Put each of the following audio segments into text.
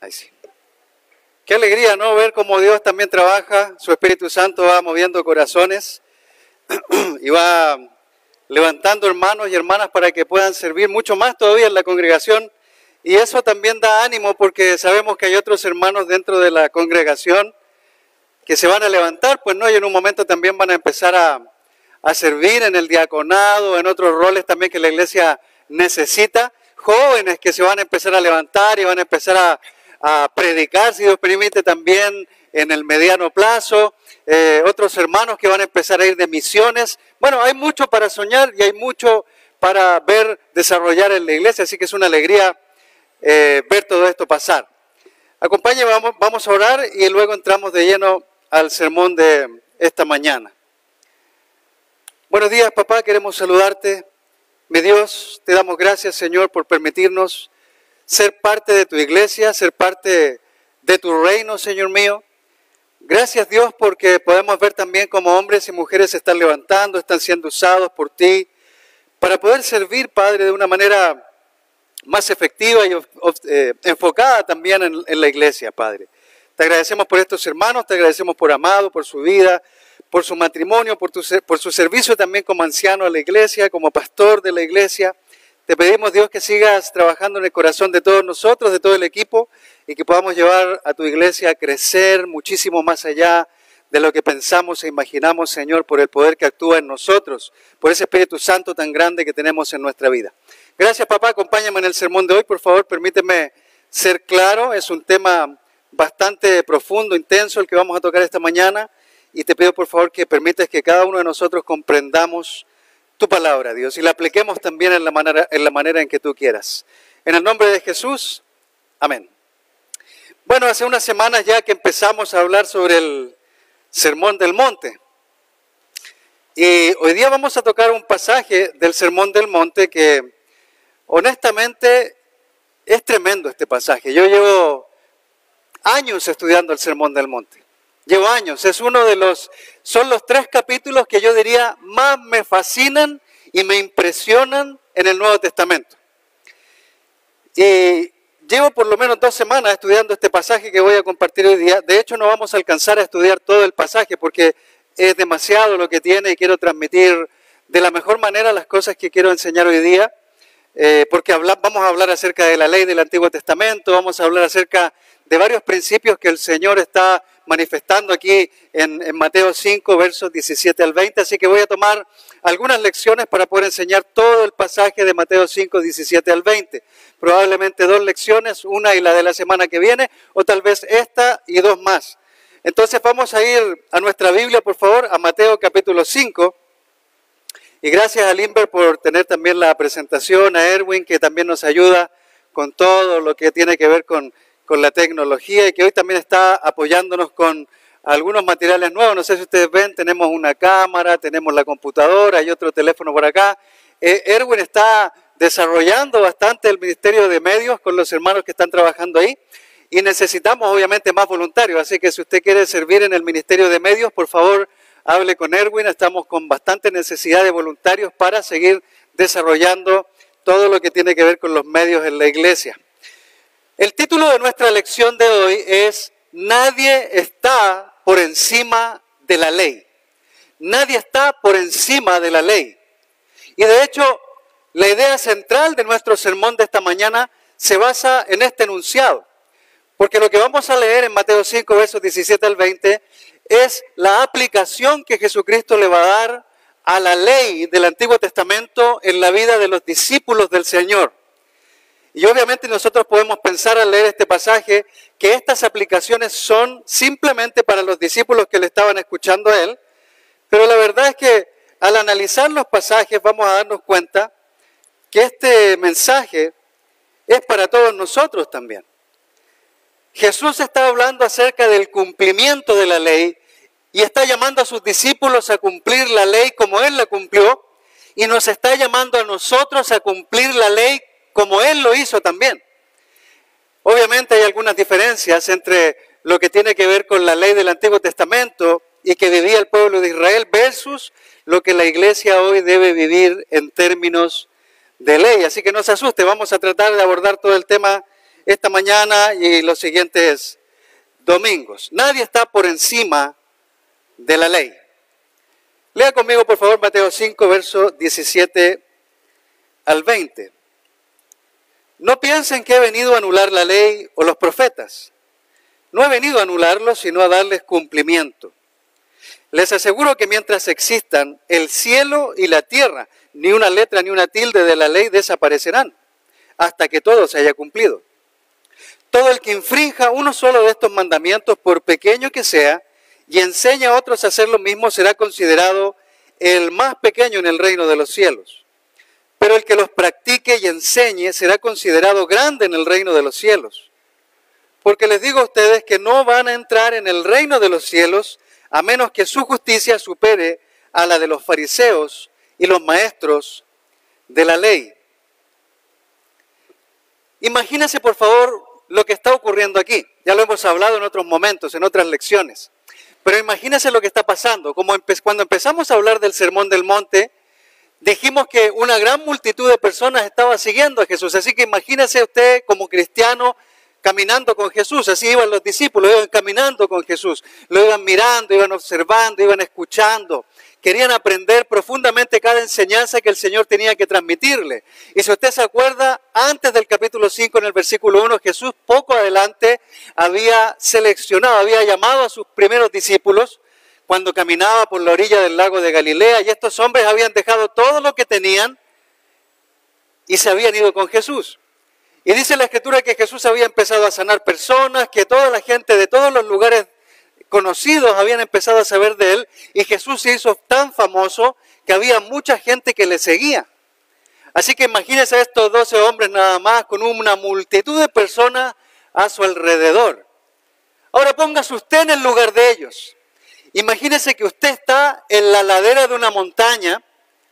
Ahí sí. Qué alegría, ¿no? Ver cómo Dios también trabaja, su Espíritu Santo va moviendo corazones y va levantando hermanos y hermanas para que puedan servir mucho más todavía en la congregación. Y eso también da ánimo porque sabemos que hay otros hermanos dentro de la congregación que se van a levantar, pues no, y en un momento también van a empezar a servir en el diaconado, en otros roles también que la iglesia necesita. Jóvenes que se van a empezar a levantar y van a empezar a predicar, si Dios permite, también en el mediano plazo. Otros hermanos que van a empezar a ir de misiones. Bueno, hay mucho para soñar y hay mucho para ver desarrollar en la iglesia, así que es una alegría ver todo esto pasar. Acompáñenme, vamos a orar y luego entramos de lleno al sermón de esta mañana. Buenos días, papá, queremos saludarte. Mi Dios, te damos gracias, Señor, por permitirnos ser parte de tu iglesia, ser parte de tu reino, Señor mío. Gracias, Dios, porque podemos ver también cómo hombres y mujeres se están levantando, están siendo usados por ti para poder servir, Padre, de una manera más efectiva y enfocada también en la iglesia, Padre. Te agradecemos por estos hermanos, te agradecemos por Amado, por su vida, por su matrimonio, por su servicio también como anciano a la iglesia, como pastor de la iglesia. Te pedimos, Dios, que sigas trabajando en el corazón de todos nosotros, de todo el equipo, y que podamos llevar a tu iglesia a crecer muchísimo más allá de lo que pensamos e imaginamos, Señor, por el poder que actúa en nosotros, por ese Espíritu Santo tan grande que tenemos en nuestra vida. Gracias, papá. Acompáñame en el sermón de hoy, por favor. Permíteme ser claro. Es un tema bastante profundo, intenso, el que vamos a tocar esta mañana. Y te pido, por favor, que permitas que cada uno de nosotros comprendamos tu palabra, Dios, y la apliquemos también en la manera en que tú quieras. En el nombre de Jesús, amén. Bueno, hace unas semanas ya que empezamos a hablar sobre el Sermón del Monte. Y hoy día vamos a tocar un pasaje del Sermón del Monte que honestamente es tremendo este pasaje. Yo llevo años estudiando el Sermón del Monte. Llevo años. Son los 3 capítulos que yo diría más me fascinan y me impresionan en el Nuevo Testamento. Y llevo por lo menos 2 semanas estudiando este pasaje que voy a compartir hoy día. De hecho, no vamos a alcanzar a estudiar todo el pasaje porque es demasiado lo que tiene y quiero transmitir de la mejor manera las cosas que quiero enseñar hoy día. Porque vamos a hablar acerca de la ley del Antiguo Testamento, vamos a hablar acerca de varios principios que el Señor está manifestando aquí en Mateo 5, versos 17 al 20. Así que voy a tomar algunas lecciones para poder enseñar todo el pasaje de Mateo 5, 17 al 20. Probablemente 2 lecciones, una y la de la semana que viene, o tal vez esta y 2 más. Entonces vamos a ir a nuestra Biblia, por favor, a Mateo capítulo 5. Y gracias a Limber por tener también la presentación, a Erwin que también nos ayuda con todo lo que tiene que ver con la tecnología y que hoy también está apoyándonos con algunos materiales nuevos. No sé si ustedes ven, tenemos una cámara, tenemos la computadora y otro teléfono por acá. Erwin está desarrollando bastante el Ministerio de Medios con los hermanos que están trabajando ahí y necesitamos obviamente más voluntarios. Así que si usted quiere servir en el Ministerio de Medios, por favor, hable con Erwin. Estamos con bastante necesidad de voluntarios para seguir desarrollando todo lo que tiene que ver con los medios en la iglesia. El título de nuestra lección de hoy es Nadie está por encima de la ley. Nadie está por encima de la ley. Y de hecho, la idea central de nuestro sermón de esta mañana se basa en este enunciado. Porque lo que vamos a leer en Mateo 5, versos 17 al 20, es la aplicación que Jesucristo le va a dar a la ley del Antiguo Testamento en la vida de los discípulos del Señor. Y obviamente nosotros podemos pensar al leer este pasaje que estas aplicaciones son simplemente para los discípulos que le estaban escuchando a él, pero la verdad es que al analizar los pasajes vamos a darnos cuenta que este mensaje es para todos nosotros también. Jesús está hablando acerca del cumplimiento de la ley y está llamando a sus discípulos a cumplir la ley como Él la cumplió y nos está llamando a nosotros a cumplir la ley como Él lo hizo también. Obviamente hay algunas diferencias entre lo que tiene que ver con la ley del Antiguo Testamento y que vivía el pueblo de Israel versus lo que la iglesia hoy debe vivir en términos de ley. Así que no se asuste, vamos a tratar de abordar todo el tema esta mañana y los siguientes domingos. Nadie está por encima de la ley. Lea conmigo, por favor, Mateo 5, versos 17 al 20. No piensen que he venido a anular la ley o los profetas. No he venido a anularlos, sino a darles cumplimiento. Les aseguro que mientras existan el cielo y la tierra, ni una letra ni una tilde de la ley desaparecerán, hasta que todo se haya cumplido. Todo el que infrinja uno solo de estos mandamientos, por pequeño que sea, y enseña a otros a hacer lo mismo, será considerado el más pequeño en el reino de los cielos. Pero el que los practique y enseñe será considerado grande en el reino de los cielos. Porque les digo a ustedes que no van a entrar en el reino de los cielos a menos que su justicia supere a la de los fariseos y los maestros de la ley. Imagínense, por favor, lo que está ocurriendo aquí. Ya lo hemos hablado en otros momentos, en otras lecciones. Pero imagínense lo que está pasando. Cuando empezamos a hablar del Sermón del Monte, dijimos que una gran multitud de personas estaba siguiendo a Jesús. Así que imagínese usted como cristiano caminando con Jesús. Así iban los discípulos, iban caminando con Jesús. Lo iban mirando, iban observando, iban escuchando. Querían aprender profundamente cada enseñanza que el Señor tenía que transmitirle. Y si usted se acuerda, antes del capítulo 5, en el versículo 1, Jesús poco adelante había seleccionado, había llamado a sus primeros discípulos cuando caminaba por la orilla del lago de Galilea, y estos hombres habían dejado todo lo que tenían y se habían ido con Jesús. Y dice la Escritura que Jesús había empezado a sanar personas, que toda la gente de todos los lugares conocidos habían empezado a saber de él, y Jesús se hizo tan famoso que había mucha gente que le seguía. Así que imagínense a estos 12 hombres nada más, con una multitud de personas a su alrededor. Ahora póngase usted en el lugar de ellos. Imagínese que usted está en la ladera de una montaña.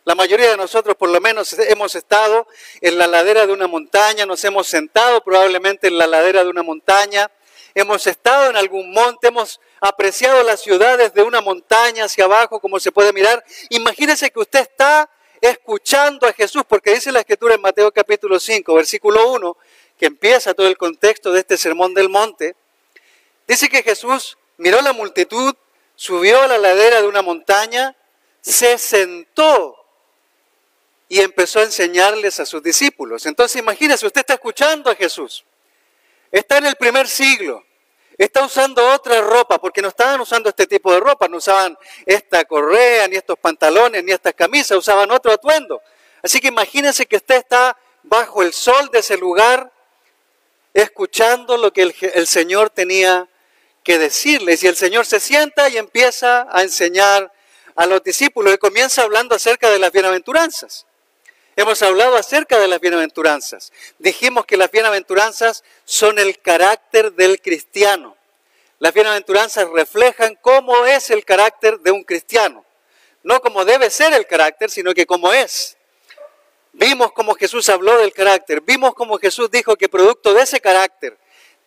La mayoría de nosotros por lo menos hemos estado en la ladera de una montaña, nos hemos sentado probablemente en la ladera de una montaña, hemos estado en algún monte, hemos apreciado las ciudades de una montaña hacia abajo, como se puede mirar. Imagínese que usted está escuchando a Jesús, porque dice la Escritura en Mateo capítulo 5, versículo 1, que empieza todo el contexto de este Sermón del Monte. Dice que Jesús miró la multitud, subió a la ladera de una montaña, se sentó y empezó a enseñarles a sus discípulos. Entonces imagínese, usted está escuchando a Jesús. Está en el primer siglo. Está usando otra ropa, porque no estaban usando este tipo de ropa. No usaban esta correa, ni estos pantalones, ni estas camisas. Usaban otro atuendo. Así que imagínese que usted está bajo el sol de ese lugar, escuchando lo que el Señor tenía que decirles. Y el Señor se sienta y empieza a enseñar a los discípulos. Y comienza hablando acerca de las bienaventuranzas. Hemos hablado acerca de las bienaventuranzas. Dijimos que las bienaventuranzas son el carácter del cristiano. Las bienaventuranzas reflejan cómo es el carácter de un cristiano. No cómo debe ser el carácter, sino que cómo es. Vimos cómo Jesús habló del carácter. Vimos cómo Jesús dijo que producto de ese carácter,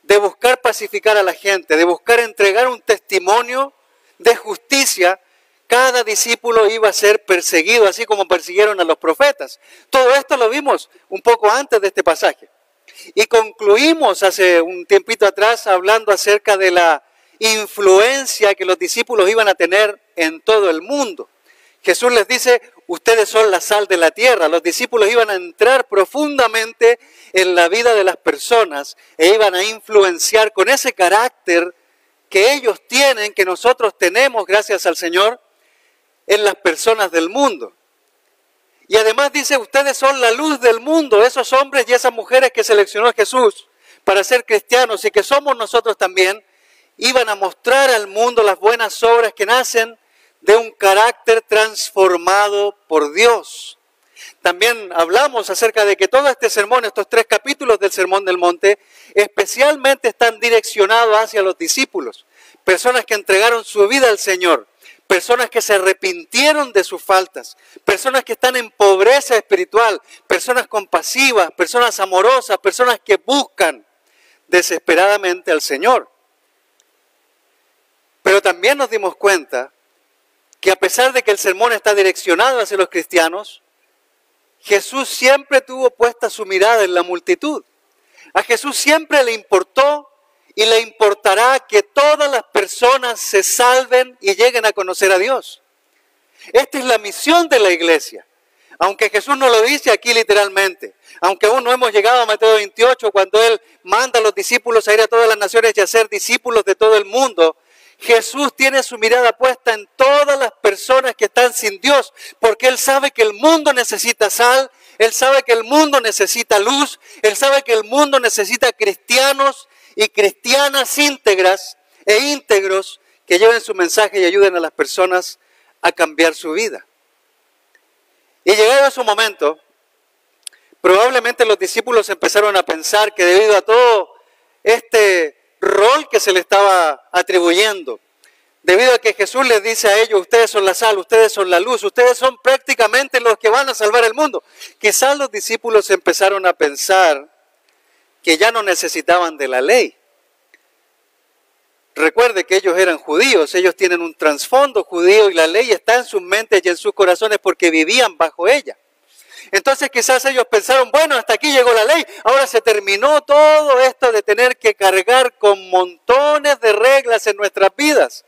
de buscar pacificar a la gente, de buscar entregar un testimonio de justicia, cada discípulo iba a ser perseguido, así como persiguieron a los profetas. Todo esto lo vimos un poco antes de este pasaje. Y concluimos hace un tiempito atrás hablando acerca de la influencia que los discípulos iban a tener en todo el mundo. Jesús les dice, ustedes son la sal de la tierra. Los discípulos iban a entrar profundamente en la vida de las personas e iban a influenciar con ese carácter que ellos tienen, que nosotros tenemos gracias al Señor, en las personas del mundo. Y además dice, ustedes son la luz del mundo, esos hombres y esas mujeres que seleccionó Jesús para ser cristianos y que somos nosotros también, iban a mostrar al mundo las buenas obras que nacen de un carácter transformado por Dios. También hablamos acerca de que todo este sermón, estos 3 capítulos del Sermón del Monte, especialmente están direccionados hacia los discípulos, personas que entregaron su vida al Señor, personas que se arrepintieron de sus faltas, personas que están en pobreza espiritual, personas compasivas, personas amorosas, personas que buscan desesperadamente al Señor. Pero también nos dimos cuenta que a pesar de que el sermón está direccionado hacia los cristianos, Jesús siempre tuvo puesta su mirada en la multitud. A Jesús siempre le importó y le importará que todas las personas se salven y lleguen a conocer a Dios. Esta es la misión de la iglesia. Aunque Jesús no lo dice aquí literalmente, aunque aún no hemos llegado a Mateo 28, cuando Él manda a los discípulos a ir a todas las naciones y a ser discípulos de todo el mundo, Jesús tiene su mirada puesta en todas las personas que están sin Dios, porque Él sabe que el mundo necesita sal, Él sabe que el mundo necesita luz, Él sabe que el mundo necesita cristianos y cristianas íntegras e íntegros que lleven su mensaje y ayuden a las personas a cambiar su vida. Y llegado a su momento, probablemente los discípulos empezaron a pensar que debido a todo este rol que se le estaba atribuyendo, debido a que Jesús les dice a ellos, ustedes son la sal, ustedes son la luz, ustedes son prácticamente los que van a salvar el mundo. Quizás los discípulos empezaron a pensar que ya no necesitaban de la ley. Recuerde que ellos eran judíos, ellos tienen un trasfondo judío y la ley está en sus mentes y en sus corazones porque vivían bajo ella. Entonces quizás ellos pensaron, bueno, hasta aquí llegó la ley, ahora se terminó todo esto de tener que cargar con montones de reglas en nuestras vidas.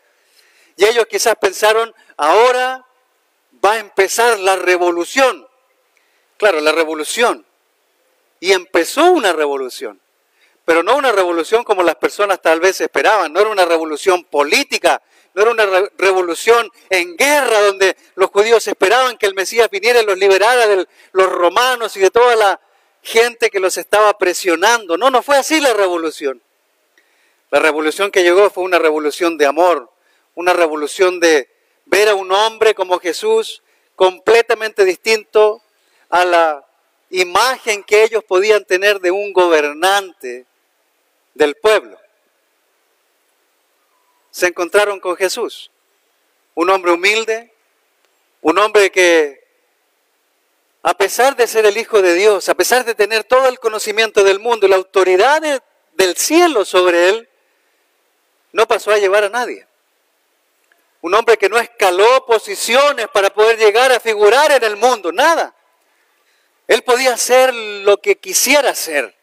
Y ellos quizás pensaron, ahora va a empezar la revolución. Claro, la revolución. Y empezó una revolución. Pero no una revolución como las personas tal vez esperaban, no era una revolución política, no era una revolución en guerra donde los judíos esperaban que el Mesías viniera y los liberara de los romanos y de toda la gente que los estaba presionando. No, no fue así la revolución. La revolución que llegó fue una revolución de amor, una revolución de ver a un hombre como Jesús completamente distinto a la imagen que ellos podían tener de un gobernante del pueblo. Se encontraron con Jesús, un hombre humilde, un hombre que a pesar de ser el Hijo de Dios, a pesar de tener todo el conocimiento del mundo y la autoridad del cielo sobre él, no pasó a llevar a nadie. Un hombre que no escaló posiciones para poder llegar a figurar en el mundo, nada. Él podía hacer lo que quisiera hacer,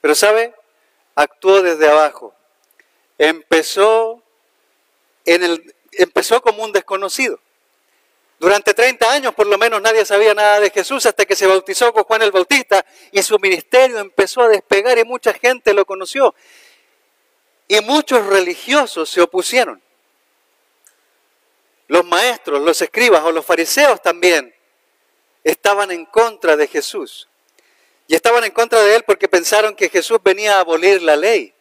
pero ¿sabe? Actuó desde abajo. Empezó como un desconocido. Durante 30 años por lo menos nadie sabía nada de Jesús hasta que se bautizó con Juan el Bautista y su ministerio empezó a despegar y mucha gente lo conoció. Y muchos religiosos se opusieron. Los maestros, los escribas o los fariseos también estaban en contra de Jesús. Y estaban en contra de él porque pensaron que Jesús venía a abolir la ley.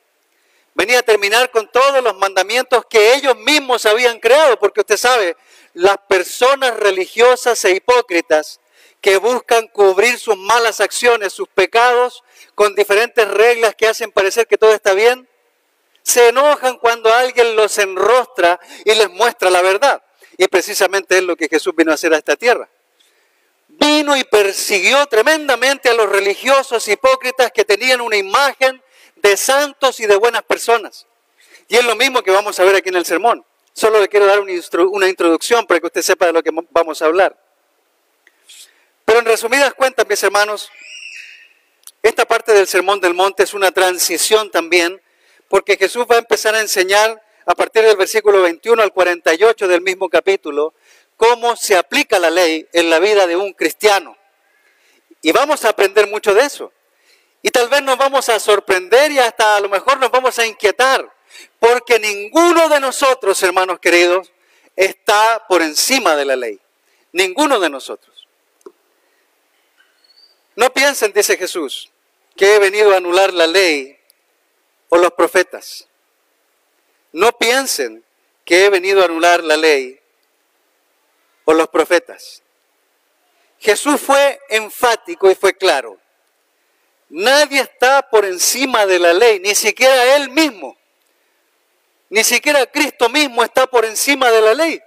Venía a terminar con todos los mandamientos que ellos mismos habían creado. Porque usted sabe, las personas religiosas e hipócritas que buscan cubrir sus malas acciones, sus pecados, con diferentes reglas que hacen parecer que todo está bien, se enojan cuando alguien los enrostra y les muestra la verdad. Y precisamente es lo que Jesús vino a hacer a esta tierra. Vino y persiguió tremendamente a los religiosos hipócritas que tenían una imagen de santos y de buenas personas. Y es lo mismo que vamos a ver aquí en el sermón. Solo le quiero dar una introducción para que usted sepa de lo que vamos a hablar. Pero en resumidas cuentas, mis hermanos, esta parte del Sermón del Monte es una transición también, porque Jesús va a empezar a enseñar a partir del versículo 21 al 48 del mismo capítulo, cómo se aplica la ley en la vida de un cristiano. Y vamos a aprender mucho de eso. Y tal vez nos vamos a sorprender y hasta a lo mejor nos vamos a inquietar, porque ninguno de nosotros, hermanos queridos, está por encima de la ley. Ninguno de nosotros. No piensen, dice Jesús, que he venido a anular la ley o los profetas. No piensen que he venido a anular la ley o los profetas. Jesús fue enfático y fue claro. Nadie está por encima de la ley, ni siquiera Él mismo. Ni siquiera Cristo mismo está por encima de la ley.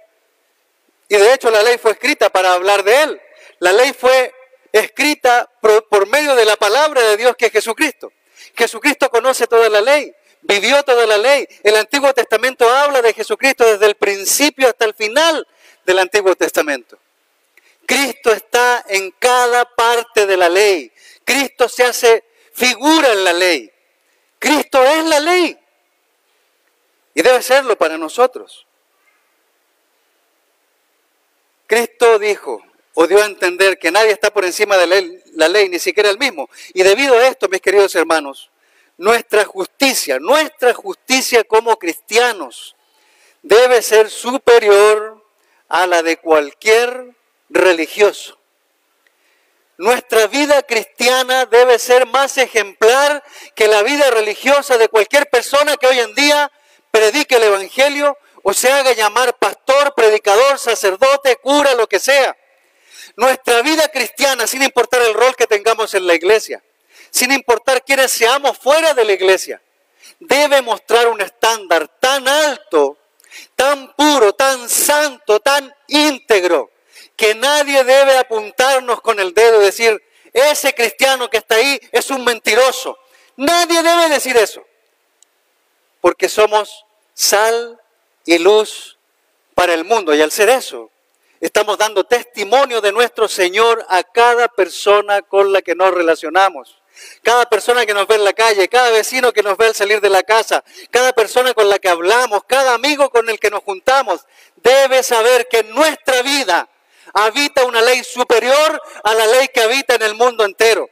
Y de hecho la ley fue escrita para hablar de Él. La ley fue escrita por medio de la palabra de Dios que es Jesucristo. Jesucristo conoce toda la ley, vivió toda la ley. El Antiguo Testamento habla de Jesucristo desde el principio hasta el final del Antiguo Testamento. Cristo está en cada parte de la ley. Cristo se hace figura en la ley. Cristo es la ley. Y debe serlo para nosotros. Cristo dijo, o dio a entender que nadie está por encima de la ley, ni siquiera él mismo. Y debido a esto, mis queridos hermanos, nuestra justicia como cristianos debe ser superior a la de cualquier religioso. Nuestra vida cristiana debe ser más ejemplar que la vida religiosa de cualquier persona que hoy en día predique el evangelio o se haga llamar pastor, predicador, sacerdote, cura, lo que sea. Nuestra vida cristiana, sin importar el rol que tengamos en la iglesia, sin importar quiénes seamos fuera de la iglesia, debe mostrar un estándar tan alto, tan puro, tan santo, tan íntegro, que nadie debe apuntarnos con el dedo y decir, ese cristiano que está ahí es un mentiroso. Nadie debe decir eso, porque somos sal y luz para el mundo, y al ser eso, estamos dando testimonio de nuestro Señor a cada persona con la que nos relacionamos. Cada persona que nos ve en la calle, cada vecino que nos ve al salir de la casa, cada persona con la que hablamos, cada amigo con el que nos juntamos, debe saber que en nuestra vida habita una ley superior a la ley que habita en el mundo entero.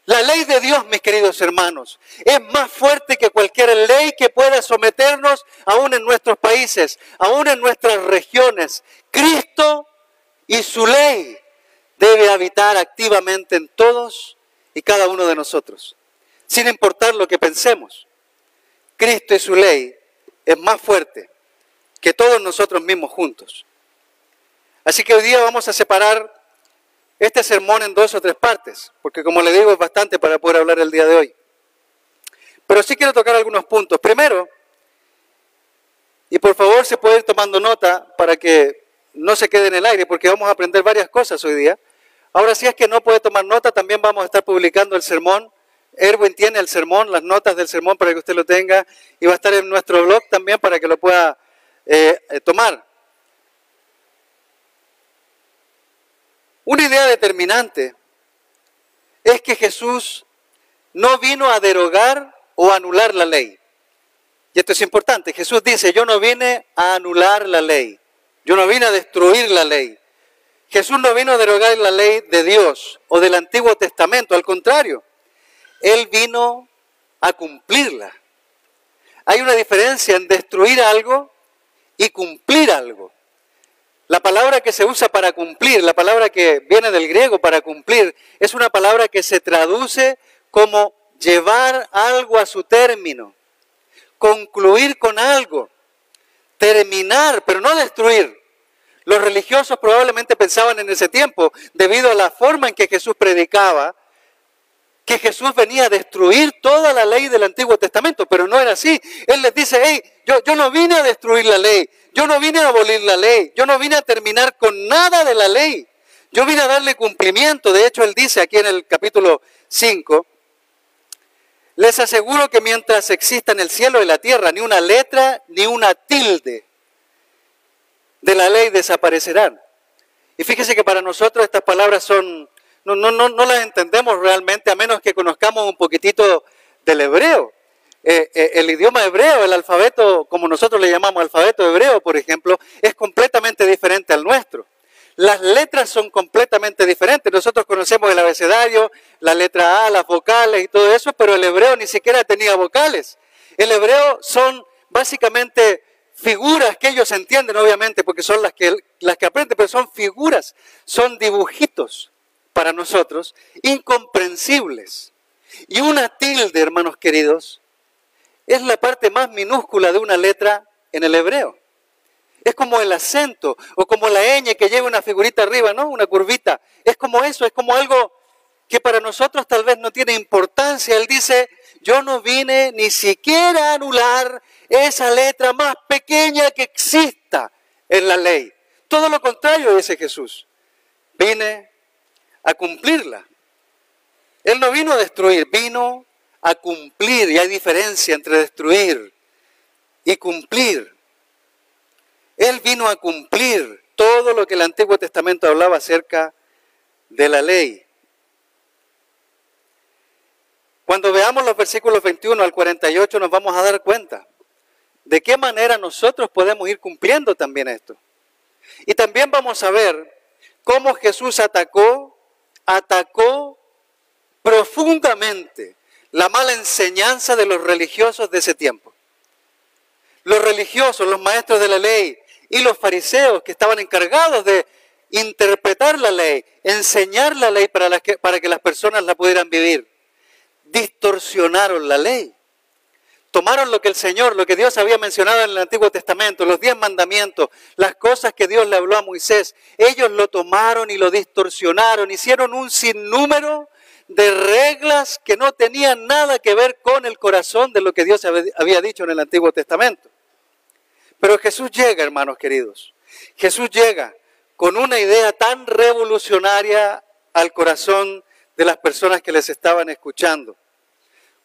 La ley de Dios, mis queridos hermanos, es más fuerte que cualquier ley que pueda someternos aún en nuestros países, aún en nuestras regiones. Cristo y su ley debe habitar activamente en todos y cada uno de nosotros, sin importar lo que pensemos. Cristo y su ley es más fuerte que todos nosotros mismos juntos. Así que hoy día vamos a separar este sermón en 2 o 3 partes, porque como le digo es bastante para poder hablar el día de hoy. Pero sí quiero tocar algunos puntos. Primero, y por favor se puede ir tomando nota para que no se quede en el aire, porque vamos a aprender varias cosas hoy día. Ahora, si es que no puede tomar nota, también vamos a estar publicando el sermón. Erwin tiene el sermón, las notas del sermón para que usted lo tenga, y va a estar en nuestro blog también para que lo pueda tomar. Una idea determinante es que Jesús no vino a derogar o anular la ley. Y esto es importante. Jesús dice, yo no vine a anular la ley. Yo no vine a destruir la ley. Jesús no vino a derogar la ley de Dios o del Antiguo Testamento. Al contrario, Él vino a cumplirla. Hay una diferencia en destruir algo y cumplir algo. La palabra que se usa para cumplir, la palabra que viene del griego para cumplir, es una palabra que se traduce como llevar algo a su término, concluir con algo, terminar, pero no destruir. Los religiosos probablemente pensaban en ese tiempo, debido a la forma en que Jesús predicaba, que Jesús venía a destruir toda la ley del Antiguo Testamento, pero no era así. Él les dice, hey, yo no vine a destruir la ley, yo no vine a abolir la ley, yo no vine a terminar con nada de la ley, yo vine a darle cumplimiento. De hecho, Él dice aquí en el capítulo 5, les aseguro que mientras exista en el cielo y la tierra, ni una letra ni una tilde de la ley desaparecerán. Y fíjese que para nosotros estas palabras son... No las entendemos realmente a menos que conozcamos un poquitito del hebreo. El idioma hebreo, el alfabeto, como nosotros le llamamos alfabeto hebreo, por ejemplo, es completamente diferente al nuestro. Las letras son completamente diferentes. Nosotros conocemos el abecedario, la letra A, las vocales y todo eso, pero el hebreo ni siquiera tenía vocales. El hebreo son básicamente figuras que ellos entienden, obviamente, porque son las que aprenden, pero son figuras, son dibujitos para nosotros, incomprensibles. Y una tilde, hermanos queridos, es la parte más minúscula de una letra en el hebreo. Es como el acento, o como la ñ que lleva una figurita arriba, ¿no? Una curvita. Es como eso, es como algo que para nosotros tal vez no tiene importancia. Él dice, yo no vine ni siquiera a anular esa letra más pequeña que exista en la ley. Todo lo contrario, dice Jesús. Vine a cumplirla. Él no vino a destruir, vino a cumplir. Y hay diferencia entre destruir y cumplir. Él vino a cumplir todo lo que el Antiguo Testamento hablaba acerca de la ley. Cuando veamos los versículos 21 al 48 nos vamos a dar cuenta de qué manera nosotros podemos ir cumpliendo también esto. Y también vamos a ver cómo Jesús atacó profundamente la mala enseñanza de los religiosos de ese tiempo. Los religiosos, los maestros de la ley y los fariseos que estaban encargados de interpretar la ley, enseñar la ley para que las personas la pudieran vivir, distorsionaron la ley. Tomaron lo que Dios había mencionado en el Antiguo Testamento, los 10 mandamientos, las cosas que Dios le habló a Moisés. Ellos lo tomaron y lo distorsionaron, hicieron un sinnúmero de reglas que no tenían nada que ver con el corazón de lo que Dios había dicho en el Antiguo Testamento. Pero Jesús llega, hermanos queridos. Jesús llega con una idea tan revolucionaria al corazón de las personas que les estaban escuchando.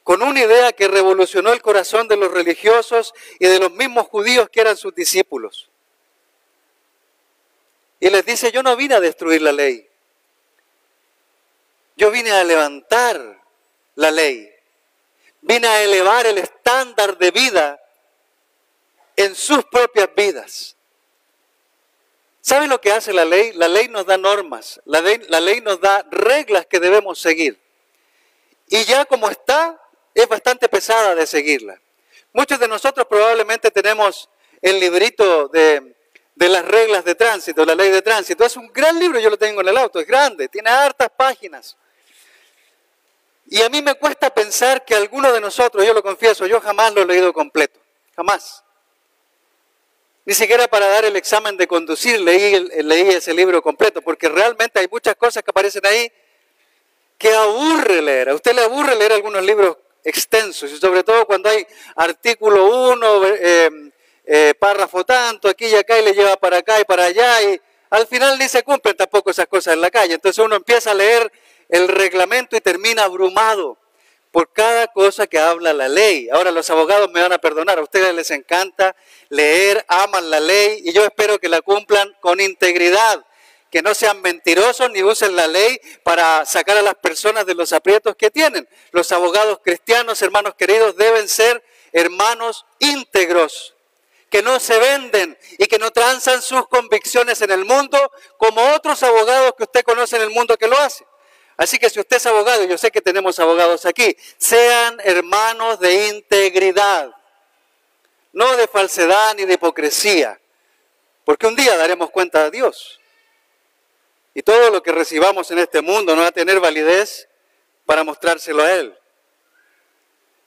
Con una idea que revolucionó el corazón de los religiosos y de los mismos judíos que eran sus discípulos. Y les dice, yo no vine a destruir la ley. Yo vine a levantar la ley. Vine a elevar el estándar de vida en sus propias vidas. ¿Saben lo que hace la ley? La ley nos da normas, la ley nos da reglas que debemos seguir. Y ya como está, es bastante pesada de seguirla. Muchos de nosotros probablemente tenemos el librito de las reglas de tránsito, la ley de tránsito. Es un gran libro, yo lo tengo en el auto, es grande, tiene hartas páginas. Y a mí me cuesta pensar que alguno de nosotros, yo lo confieso, yo jamás lo he leído completo, jamás. Ni siquiera para dar el examen de conducir leí ese libro completo, porque realmente hay muchas cosas que aparecen ahí que aburre leer. A usted le aburre leer algunos libros extensos, y sobre todo cuando hay artículo 1, párrafo tanto, aquí y acá, y le lleva para acá y para allá, y al final ni se cumplen tampoco esas cosas en la calle. Entonces uno empieza a leer el reglamento y termina abrumado por cada cosa que habla la ley. Ahora los abogados me van a perdonar, a ustedes les encanta leer, aman la ley, y yo espero que la cumplan con integridad, que no sean mentirosos ni usen la ley para sacar a las personas de los aprietos que tienen. Los abogados cristianos, hermanos queridos, deben ser hermanos íntegros, que no se venden y que no transan sus convicciones en el mundo como otros abogados que usted conoce en el mundo que lo hacen. Así que si usted es abogado, y yo sé que tenemos abogados aquí, sean hermanos de integridad, no de falsedad ni de hipocresía, porque un día daremos cuenta a Dios. Y todo lo que recibamos en este mundo no va a tener validez para mostrárselo a Él.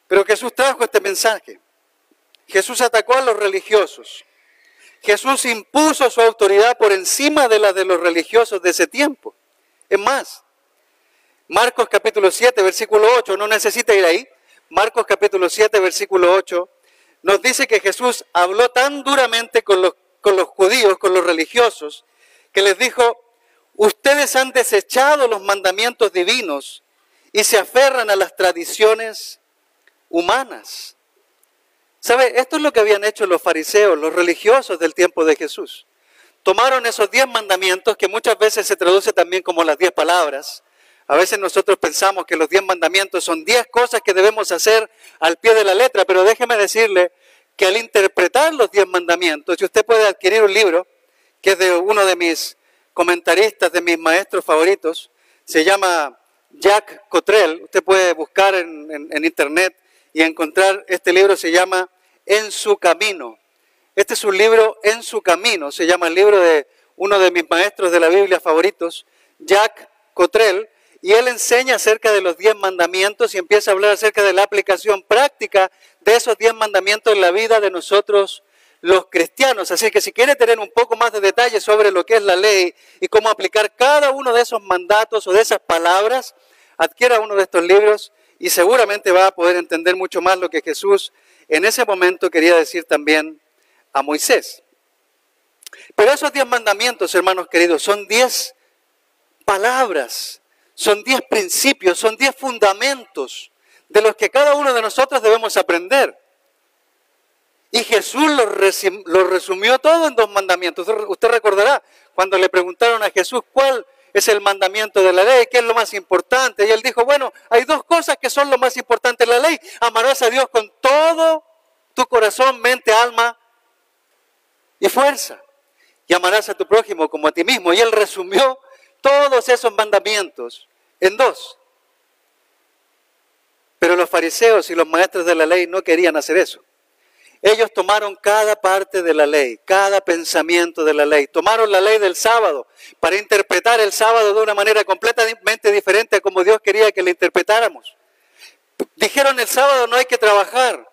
Pero Jesús trajo este mensaje. Jesús atacó a los religiosos. Jesús impuso su autoridad por encima de la de los religiosos de ese tiempo. Es más, Marcos capítulo 7, versículo 8, no necesita ir ahí. Marcos capítulo 7, versículo 8, nos dice que Jesús habló tan duramente con los judíos, con los religiosos, que les dijo, ustedes han desechado los mandamientos divinos y se aferran a las tradiciones humanas. ¿Sabe? Esto es lo que habían hecho los fariseos, los religiosos del tiempo de Jesús. Tomaron esos 10 mandamientos, que muchas veces se traduce también como las 10 palabras. A veces nosotros pensamos que los 10 mandamientos son 10 cosas que debemos hacer al pie de la letra, pero déjeme decirle que al interpretar los 10 mandamientos, y usted puede adquirir un libro, que es de uno de mis comentaristas, de mis maestros favoritos, se llama Jack Cottrell. Usted puede buscar en internet y encontrar este libro, se llama En su camino. Este es un libro En su camino, se llama el libro de uno de mis maestros de la Biblia favoritos, Jack Cottrell, y él enseña acerca de los 10 mandamientos y empieza a hablar acerca de la aplicación práctica de esos 10 mandamientos en la vida de nosotros los cristianos. Así que si quiere tener un poco más de detalles sobre lo que es la ley y cómo aplicar cada uno de esos mandatos o de esas palabras, adquiera uno de estos libros y seguramente va a poder entender mucho más lo que Jesús en ese momento quería decir también a Moisés. Pero esos 10 mandamientos, hermanos queridos, son 10 palabras, son 10 principios, son 10 fundamentos de los que cada uno de nosotros debemos aprender. Y Jesús lo resumió todo en 2 mandamientos. Usted recordará cuando le preguntaron a Jesús cuál es el mandamiento de la ley? ¿Qué es lo más importante? Y él dijo, bueno, hay dos cosas que son lo más importante en la ley. Amarás a Dios con todo tu corazón, mente, alma y fuerza. Y amarás a tu prójimo como a ti mismo. Y él resumió todos esos mandamientos en dos. Pero los fariseos y los maestros de la ley no querían hacer eso. Ellos tomaron cada parte de la ley, cada pensamiento de la ley. Tomaron la ley del sábado para interpretar el sábado de una manera completamente diferente a como Dios quería que la interpretáramos. Dijeron el sábado no hay que trabajar.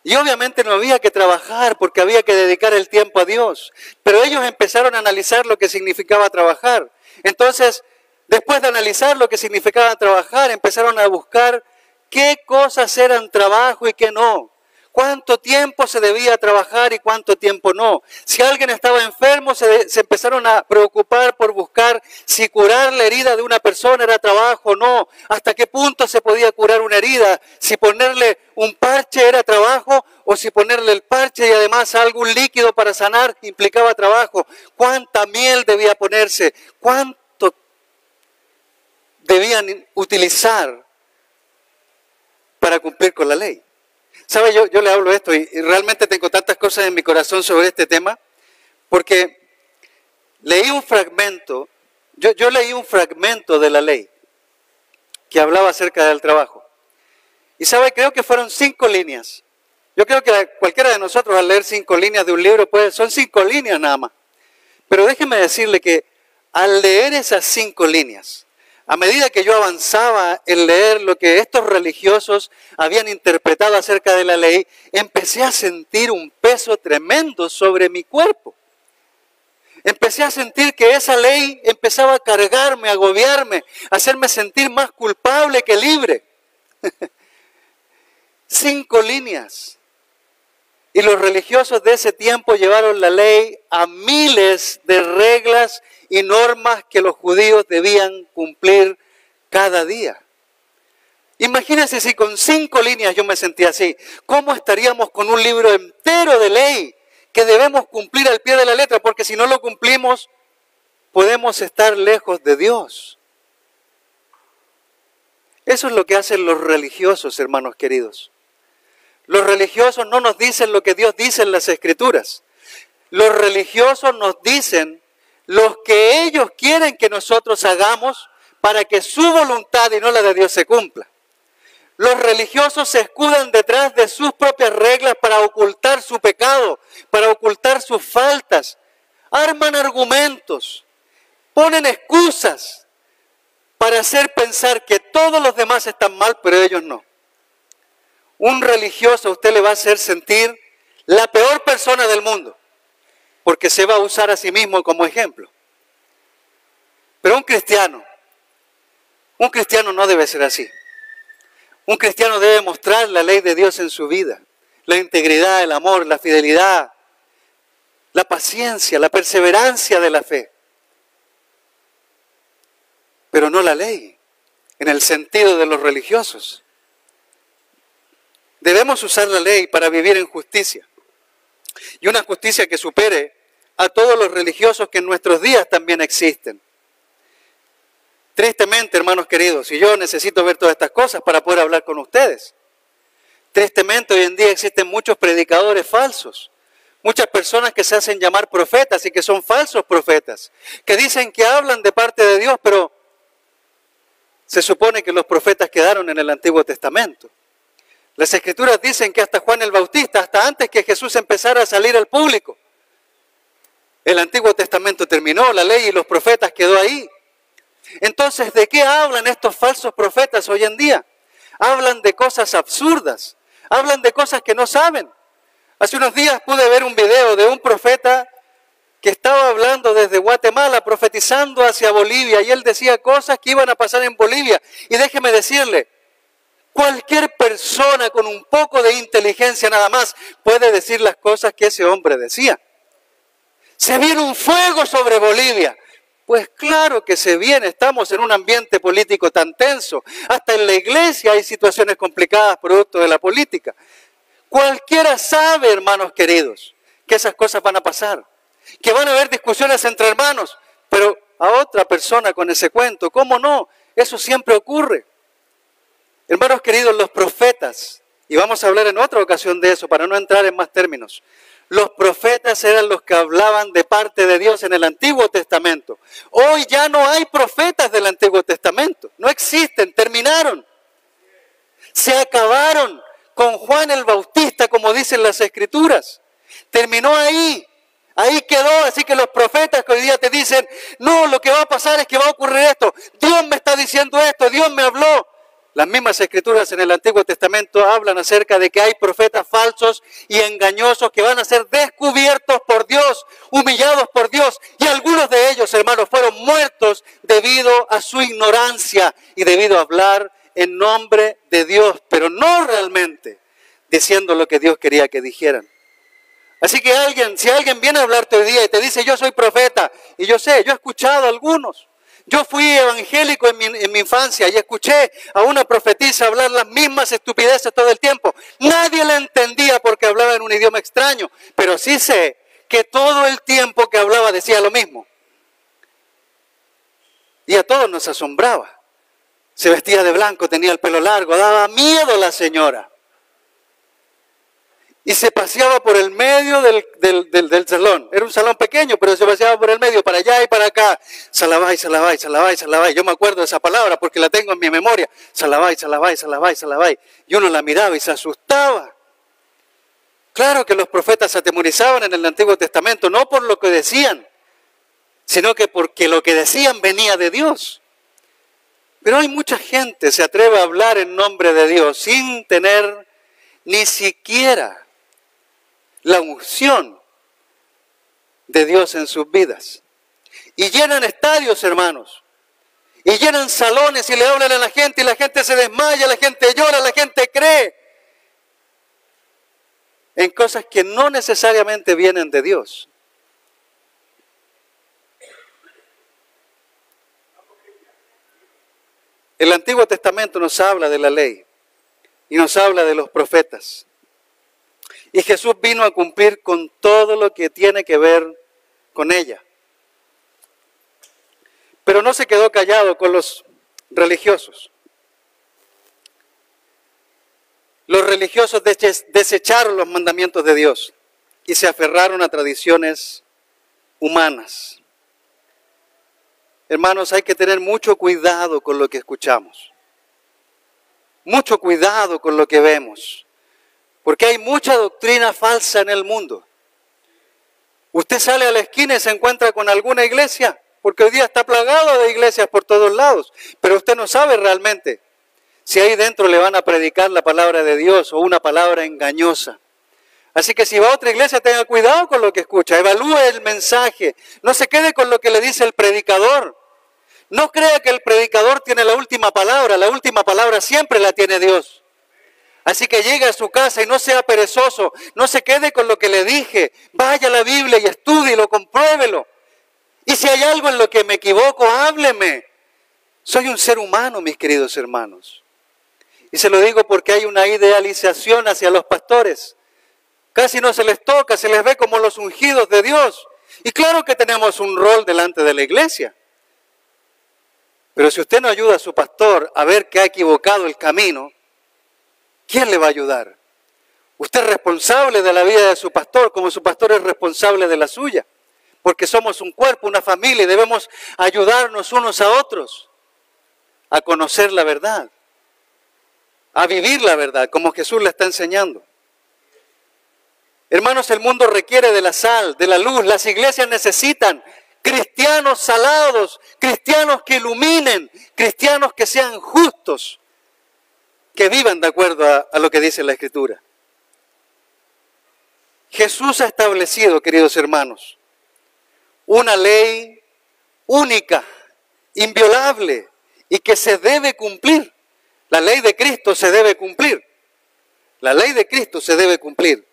Y obviamente no había que trabajar porque había que dedicar el tiempo a Dios. Pero ellos empezaron a analizar lo que significaba trabajar. Entonces, después de analizar lo que significaba trabajar, empezaron a buscar qué cosas eran trabajo y qué no. Cuánto tiempo se debía trabajar y cuánto tiempo no. Si alguien estaba enfermo, se empezaron a preocupar por buscar si curar la herida de una persona era trabajo o no. Hasta qué punto se podía curar una herida. Si ponerle un parche era trabajo o si ponerle el parche y además algún líquido para sanar implicaba trabajo. Cuánta miel debía ponerse. Cuánto debían utilizar para cumplir con la ley. ¿Sabe? Yo le hablo esto y realmente tengo tantas cosas en mi corazón sobre este tema, porque leí un fragmento, yo leí un fragmento de la ley que hablaba acerca del trabajo. Y ¿sabe? Creo que fueron 5 líneas. Yo creo que cualquiera de nosotros al leer 5 líneas de un libro, son 5 líneas nada más. Pero déjeme decirle que al leer esas 5 líneas, a medida que yo avanzaba en leer lo que estos religiosos habían interpretado acerca de la ley, empecé a sentir un peso tremendo sobre mi cuerpo. Empecé a sentir que esa ley empezaba a cargarme, a agobiarme, a hacerme sentir más culpable que libre. 5 líneas. Y los religiosos de ese tiempo llevaron la ley a miles de reglas y normas que los judíos debían cumplir cada día. Imagínense si con 5 líneas yo me sentía así. ¿Cómo estaríamos con un libro entero de ley que debemos cumplir al pie de la letra? Porque si no lo cumplimos, podemos estar lejos de Dios. Eso es lo que hacen los religiosos, hermanos queridos. Los religiosos no nos dicen lo que Dios dice en las Escrituras. Los religiosos nos dicen lo que ellos quieren que nosotros hagamos para que su voluntad y no la de Dios se cumpla. Los religiosos se escudan detrás de sus propias reglas para ocultar su pecado, para ocultar sus faltas. Arman argumentos, ponen excusas para hacer pensar que todos los demás están mal, pero ellos no. Un religioso a usted le va a hacer sentir la peor persona del mundo, porque se va a usar a sí mismo como ejemplo. Pero un cristiano no debe ser así. Un cristiano debe mostrar la ley de Dios en su vida, la integridad, el amor, la fidelidad, la paciencia, la perseverancia de la fe. Pero no la ley, en el sentido de los religiosos. Debemos usar la ley para vivir en justicia. Y una justicia que supere a todos los religiosos que en nuestros días también existen. Tristemente, hermanos queridos, y yo necesito ver todas estas cosas para poder hablar con ustedes. Tristemente, hoy en día existen muchos predicadores falsos. Muchas personas que se hacen llamar profetas y que son falsos profetas. Que dicen que hablan de parte de Dios, pero se supone que los profetas quedaron en el Antiguo Testamento. Las Escrituras dicen que hasta Juan el Bautista, hasta antes que Jesús empezara a salir al público, el Antiguo Testamento terminó, la ley y los profetas quedó ahí. Entonces, ¿de qué hablan estos falsos profetas hoy en día? Hablan de cosas absurdas, hablan de cosas que no saben. Hace unos días pude ver un video de un profeta que estaba hablando desde Guatemala, profetizando hacia Bolivia, y él decía cosas que iban a pasar en Bolivia. Y déjeme decirle, cualquier persona con un poco de inteligencia nada más puede decir las cosas que ese hombre decía. Se viene un fuego sobre Bolivia. Pues claro que se viene, estamos en un ambiente político tan tenso. Hasta en la iglesia hay situaciones complicadas producto de la política. Cualquiera sabe, hermanos queridos, que esas cosas van a pasar. Que van a haber discusiones entre hermanos. pero a otra persona con ese cuento. ¿Cómo no? Eso siempre ocurre. Hermanos queridos, los profetas, y vamos a hablar en otra ocasión de eso para no entrar en más términos. Los profetas eran los que hablaban de parte de Dios en el Antiguo Testamento. Hoy ya no hay profetas del Antiguo Testamento. No existen, terminaron. Se acabaron con Juan el Bautista, como dicen las Escrituras. Terminó ahí. Ahí quedó. Así que los profetas que hoy día te dicen, no, lo que va a pasar es que va a ocurrir esto. Dios me está diciendo esto, Dios me habló. Las mismas Escrituras en el Antiguo Testamento hablan acerca de que hay profetas falsos y engañosos que van a ser descubiertos por Dios, humillados por Dios. Y algunos de ellos, hermanos, fueron muertos debido a su ignorancia y debido a hablar en nombre de Dios, pero no realmente diciendo lo que Dios quería que dijeran. Así que si alguien viene a hablarte hoy día y te dice, yo soy profeta, y yo sé, yo he escuchado a algunos. Yo fui evangélico en mi infancia y escuché a una profetisa hablar las mismas estupideces todo el tiempo. Nadie la entendía porque hablaba en un idioma extraño, pero sí sé que todo el tiempo que hablaba decía lo mismo. Y a todos nos asombraba. Se vestía de blanco, tenía el pelo largo, daba miedo la señora. Y se paseaba por el medio del salón. Era un salón pequeño, pero se paseaba por el medio, para allá y para acá. Salabay, salabay, salabay, salabay. Yo me acuerdo de esa palabra porque la tengo en mi memoria. Salabay, salabay, salabay, salabay. Y uno la miraba y se asustaba. Claro que los profetas se atemorizaban en el Antiguo Testamento, no por lo que decían, sino que porque lo que decían venía de Dios. Pero hay mucha gente que se atreve a hablar en nombre de Dios sin tener ni siquiera la unción de Dios en sus vidas. Y llenan estadios, hermanos. Y llenan salones y le hablan a la gente y la gente se desmaya, la gente llora, la gente cree en cosas que no necesariamente vienen de Dios. El Antiguo Testamento nos habla de la ley y nos habla de los profetas. Y Jesús vino a cumplir con todo lo que tiene que ver con ella. Pero no se quedó callado con los religiosos. Los religiosos desecharon los mandamientos de Dios y se aferraron a tradiciones humanas. Hermanos, hay que tener mucho cuidado con lo que escuchamos. Mucho cuidado con lo que vemos. Porque hay mucha doctrina falsa en el mundo. Usted sale a la esquina y se encuentra con alguna iglesia, porque hoy día está plagado de iglesias por todos lados, pero usted no sabe realmente si ahí dentro le van a predicar la palabra de Dios o una palabra engañosa. Así que si va a otra iglesia, tenga cuidado con lo que escucha, evalúe el mensaje, no se quede con lo que le dice el predicador. No crea que el predicador tiene la última palabra siempre la tiene Dios. Así que llegue a su casa y no sea perezoso, no se quede con lo que le dije, vaya a la Biblia y estúdielo, compruébelo. Y si hay algo en lo que me equivoco, hábleme. Soy un ser humano, mis queridos hermanos. Y se lo digo porque hay una idealización hacia los pastores. Casi no se les toca, se les ve como los ungidos de Dios. Y claro que tenemos un rol delante de la iglesia. Pero si usted no ayuda a su pastor a ver que ha equivocado el camino, ¿quién le va a ayudar? Usted es responsable de la vida de su pastor, como su pastor es responsable de la suya. Porque somos un cuerpo, una familia, y debemos ayudarnos unos a otros a conocer la verdad, a vivir la verdad, como Jesús la está enseñando. Hermanos, el mundo requiere de la sal, de la luz. Las iglesias necesitan cristianos salados, cristianos que iluminen, cristianos que sean justos, que vivan de acuerdo a lo que dice la Escritura. Jesús ha establecido, queridos hermanos, una ley única, inviolable y que se debe cumplir. La ley de Cristo se debe cumplir. La ley de Cristo se debe cumplir.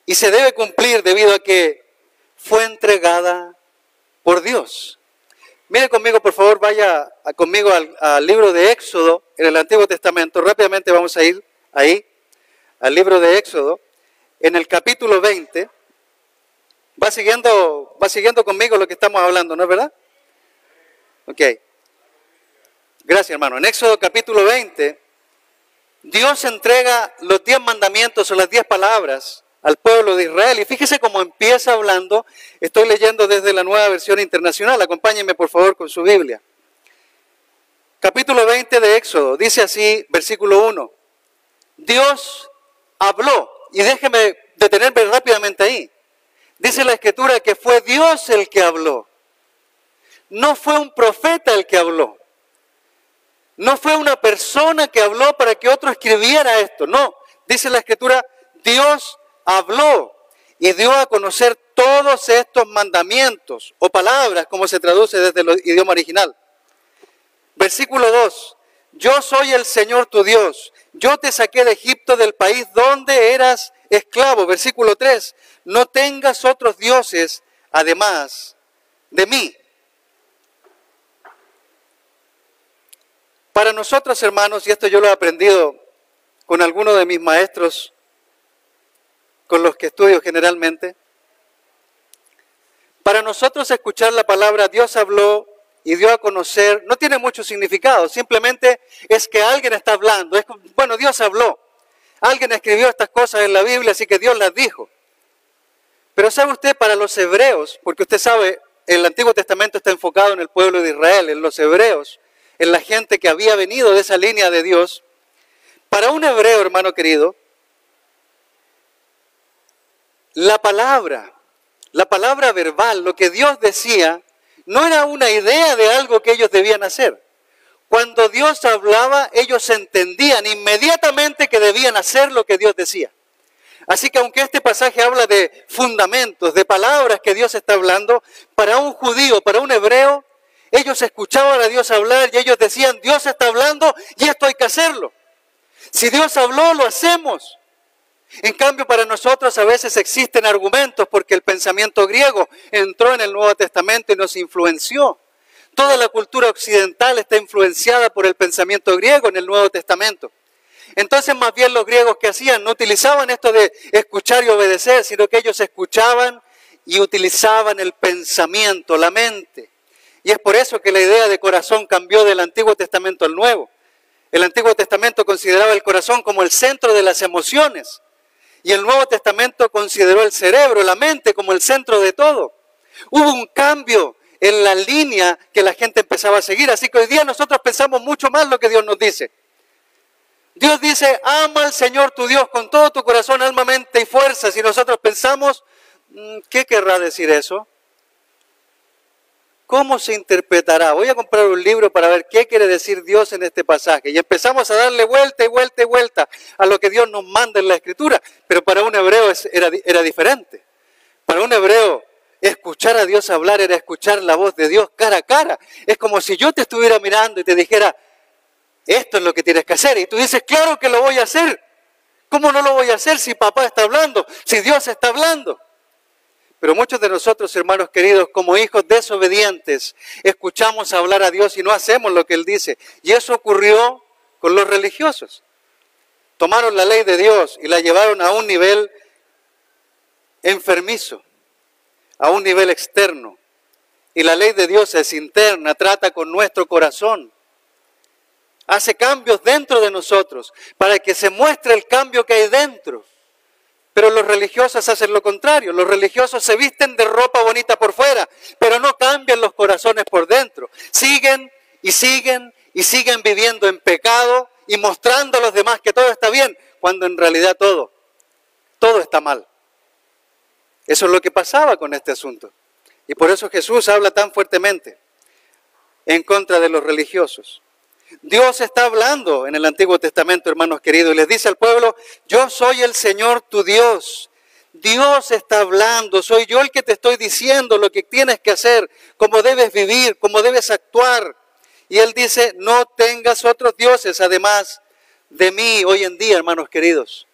Y se debe cumplir debido a que fue entregada por Dios. Mire conmigo, por favor, vaya conmigo al libro de Éxodo, en el Antiguo Testamento. Rápidamente vamos a ir ahí, al libro de Éxodo, en el capítulo 20. Va siguiendo conmigo lo que estamos hablando, ¿no es verdad? Ok. Gracias, hermano. En Éxodo capítulo 20, Dios entrega los 10 mandamientos o las 10 palabras al pueblo de Israel. Y fíjese cómo empieza hablando. Estoy leyendo desde la Nueva Versión Internacional. Acompáñenme, por favor, con su Biblia. Capítulo 20 de Éxodo. Dice así, versículo 1. Dios habló. Y déjeme detenerme rápidamente ahí. Dice la Escritura que fue Dios el que habló. No fue un profeta el que habló. No fue una persona que habló para que otro escribiera esto. No, dice la Escritura, Dios habló y dio a conocer todos estos mandamientos o palabras, como se traduce desde el idioma original. Versículo 2. Yo soy el Señor tu Dios. Yo te saqué de Egipto, del país donde eras esclavo. Versículo 3. No tengas otros dioses además de mí. Para nosotros, hermanos, y esto yo lo he aprendido con algunos de mis maestros, con los que estudio generalmente, para nosotros escuchar la palabra Dios habló y dio a conocer, no tiene mucho significado, simplemente es que alguien está hablando. Es, bueno, Dios habló, alguien escribió estas cosas en la Biblia, así que Dios las dijo. Pero ¿sabe usted, para los hebreos, porque usted sabe, el Antiguo Testamento está enfocado en el pueblo de Israel, en los hebreos, en la gente que había venido de esa línea de Dios? Para un hebreo, hermano querido, la palabra verbal, lo que Dios decía, no era una idea de algo que ellos debían hacer. Cuando Dios hablaba, ellos entendían inmediatamente que debían hacer lo que Dios decía. Así que aunque este pasaje habla de fundamentos, de palabras que Dios está hablando, para un judío, para un hebreo, ellos escuchaban a Dios hablar y ellos decían, Dios está hablando y esto hay que hacerlo. Si Dios habló, lo hacemos. En cambio, para nosotros a veces existen argumentos porque el pensamiento griego entró en el Nuevo Testamento y nos influenció. Toda la cultura occidental está influenciada por el pensamiento griego en el Nuevo Testamento. Entonces, más bien los griegos, ¿qué hacían? No utilizaban esto de escuchar y obedecer, sino que ellos escuchaban y utilizaban el pensamiento, la mente. Y es por eso que la idea de corazón cambió del Antiguo Testamento al Nuevo. El Antiguo Testamento consideraba el corazón como el centro de las emociones. Y el Nuevo Testamento consideró el cerebro, la mente, como el centro de todo. Hubo un cambio en la línea que la gente empezaba a seguir. Así que hoy día nosotros pensamos mucho más lo que Dios nos dice. Dios dice, ama al Señor tu Dios con todo tu corazón, alma, mente y fuerza. Si nosotros pensamos, ¿qué querrá decir eso? ¿Cómo se interpretará? Voy a comprar un libro para ver qué quiere decir Dios en este pasaje. Y empezamos a darle vuelta y vuelta y vuelta a lo que Dios nos manda en la Escritura. Pero para un hebreo era diferente. Para un hebreo, escuchar a Dios hablar era escuchar la voz de Dios cara a cara. Es como si yo te estuviera mirando y te dijera, esto es lo que tienes que hacer. Y tú dices, claro que lo voy a hacer. ¿Cómo no lo voy a hacer si papá está hablando? Si Dios está hablando. Pero muchos de nosotros, hermanos queridos, como hijos desobedientes, escuchamos hablar a Dios y no hacemos lo que Él dice. Y eso ocurrió con los religiosos. Tomaron la ley de Dios y la llevaron a un nivel enfermizo, a un nivel externo. Y la ley de Dios es interna, trata con nuestro corazón. Hace cambios dentro de nosotros para que se muestre el cambio que hay dentro. Pero los religiosos hacen lo contrario. Los religiosos se visten de ropa bonita por fuera, pero no cambian los corazones por dentro. Siguen y siguen y siguen viviendo en pecado y mostrando a los demás que todo está bien, cuando en realidad todo está mal. Eso es lo que pasaba con este asunto. Y por eso Jesús habla tan fuertemente en contra de los religiosos. Dios está hablando en el Antiguo Testamento, hermanos queridos, y les dice al pueblo, yo soy el Señor tu Dios. Dios está hablando, soy yo el que te estoy diciendo lo que tienes que hacer, cómo debes vivir, cómo debes actuar. Y Él dice, no tengas otros dioses además de mí. Hoy en día, hermanos queridos,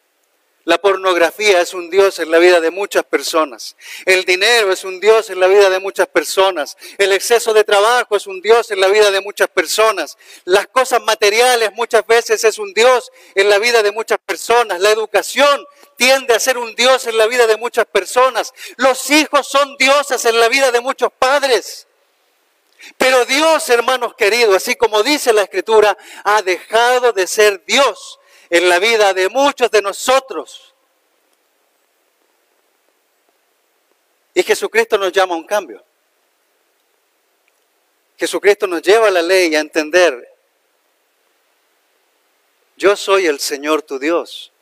la pornografía es un dios en la vida de muchas personas. El dinero es un dios en la vida de muchas personas. El exceso de trabajo es un dios en la vida de muchas personas. Las cosas materiales muchas veces es un dios en la vida de muchas personas. La educación tiende a ser un dios en la vida de muchas personas. Los hijos son dioses en la vida de muchos padres. Pero Dios, hermanos queridos, así como dice la Escritura, ha dejado de ser Dios en la vida de muchos de nosotros. Y Jesucristo nos llama a un cambio. Jesucristo nos lleva a la ley a entender: yo soy el Señor tu Dios.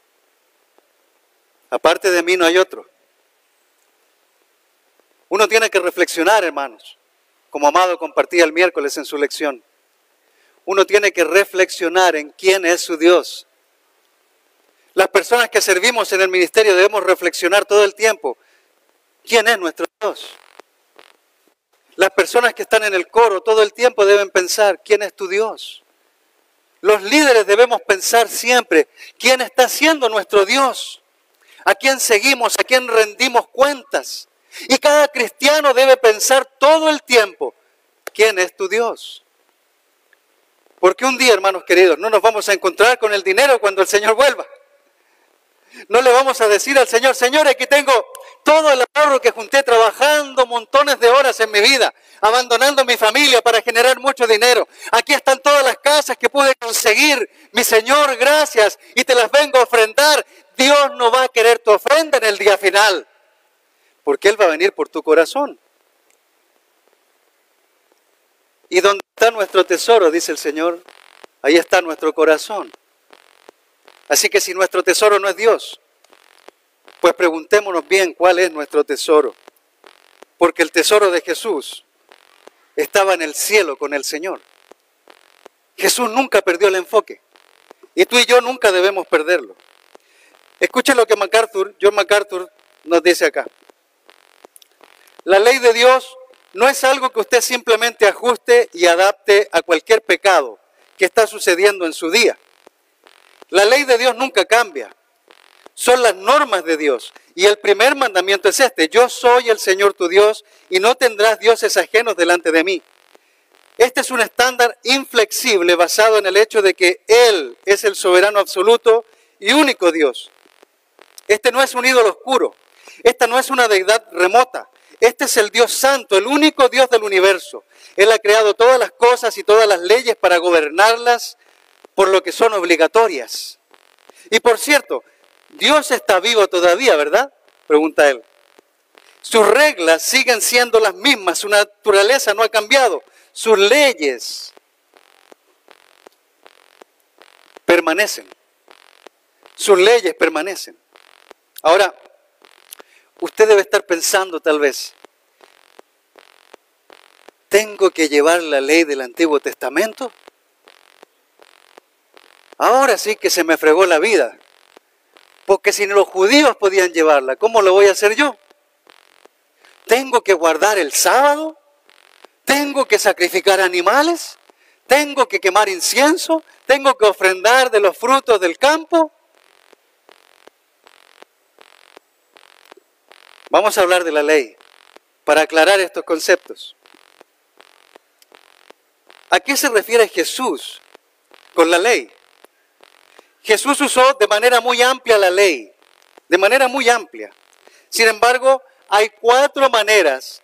Aparte de mí no hay otro. Uno tiene que reflexionar, hermanos, como Amado compartía el miércoles en su lección. Uno tiene que reflexionar en quién es su Dios. Las personas que servimos en el ministerio debemos reflexionar todo el tiempo: ¿quién es nuestro Dios? Las personas que están en el coro todo el tiempo deben pensar: ¿quién es tu Dios? Los líderes debemos pensar siempre: ¿quién está siendo nuestro Dios? ¿A quién seguimos? ¿A quién rendimos cuentas? Y cada cristiano debe pensar todo el tiempo: ¿quién es tu Dios? Porque un día, hermanos queridos, no nos vamos a encontrar con el dinero cuando el Señor vuelva. No le vamos a decir al Señor: Señor, aquí tengo todo el ahorro que junté trabajando montones de horas en mi vida, abandonando mi familia para generar mucho dinero. Aquí están todas las casas que pude conseguir. Mi Señor, gracias, y te las vengo a ofrendar. Dios no va a querer tu ofrenda en el día final, porque Él va a venir por tu corazón. ¿Y dónde está nuestro tesoro?, dice el Señor. Ahí está nuestro corazón. Así que si nuestro tesoro no es Dios, pues preguntémonos bien cuál es nuestro tesoro. Porque el tesoro de Jesús estaba en el cielo con el Señor. Jesús nunca perdió el enfoque. Y tú y yo nunca debemos perderlo. Escuchen lo que John MacArthur nos dice acá. La ley de Dios no es algo que usted simplemente ajuste y adapte a cualquier pecado que está sucediendo en su día. La ley de Dios nunca cambia. Son las normas de Dios. Y el primer mandamiento es este: yo soy el Señor tu Dios y no tendrás dioses ajenos delante de mí. Este es un estándar inflexible basado en el hecho de que Él es el soberano absoluto y único Dios. Este no es un ídolo oscuro. Esta no es una deidad remota. Este es el Dios santo, el único Dios del universo. Él ha creado todas las cosas y todas las leyes para gobernarlas, por lo que son obligatorias. Y por cierto, Dios está vivo todavía, ¿verdad?, pregunta él. Sus reglas siguen siendo las mismas, su naturaleza no ha cambiado, sus leyes permanecen. Sus leyes permanecen. Ahora, usted debe estar pensando tal vez: ¿tengo que llevar la ley del Antiguo Testamento? Ahora sí que se me fregó la vida. Porque si los judíos podían llevarla, ¿cómo lo voy a hacer yo? ¿Tengo que guardar el sábado? ¿Tengo que sacrificar animales? ¿Tengo que quemar incienso? ¿Tengo que ofrendar de los frutos del campo? Vamos a hablar de la ley para aclarar estos conceptos. ¿A qué se refiere Jesús con la ley? Jesús usó de manera muy amplia la ley, de manera muy amplia. Sin embargo, hay cuatro maneras,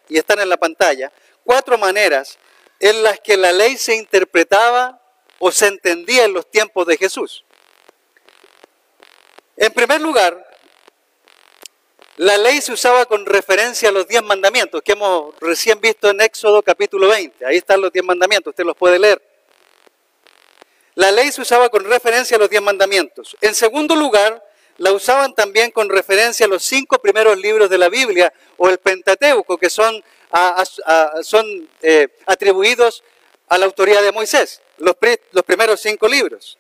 y están en la pantalla, 4 maneras en las que la ley se interpretaba o se entendía en los tiempos de Jesús. En primer lugar, la ley se usaba con referencia a los 10 mandamientos que hemos recién visto en Éxodo capítulo 20. Ahí están los 10 mandamientos, usted los puede leer. La ley se usaba con referencia a los 10 mandamientos. En segundo lugar, la usaban también con referencia a los 5 primeros libros de la Biblia o el Pentateuco, que son atribuidos a la autoría de Moisés, los primeros 5 libros.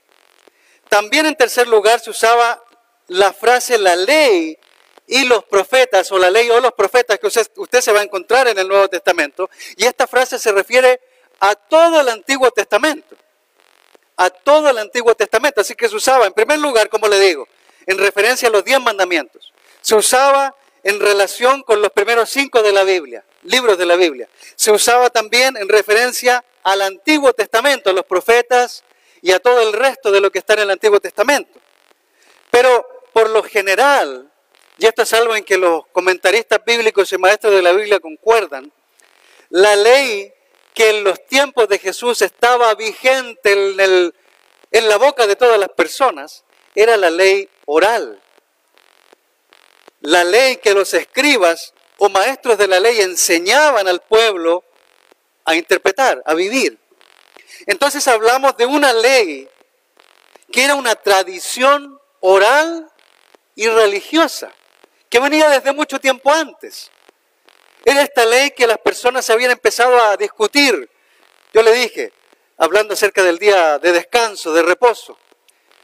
También en tercer lugar se usaba la frase la ley y los profetas, o la ley o los profetas, que usted se va a encontrar en el Nuevo Testamento, y esta frase se refiere a todo el Antiguo Testamento. A todo el Antiguo Testamento. Así que se usaba, en primer lugar, como le digo, en referencia a los 10 mandamientos. Se usaba en relación con los primeros 5 de la Biblia, libros de la Biblia. Se usaba también en referencia al Antiguo Testamento, a los profetas y a todo el resto de lo que está en el Antiguo Testamento. Pero por lo general, y esto es algo en que los comentaristas bíblicos y maestros de la Biblia concuerdan, La ley que en los tiempos de Jesús estaba vigente en la boca de todas las personas era la ley oral. La ley que los escribas o maestros de la ley enseñaban al pueblo a interpretar, a vivir. Entonces hablamos de una ley que era una tradición oral y religiosa, que venía desde mucho tiempo antes. Era esta ley que las personas habían empezado a discutir. Yo le dije, hablando acerca del día de descanso, de reposo,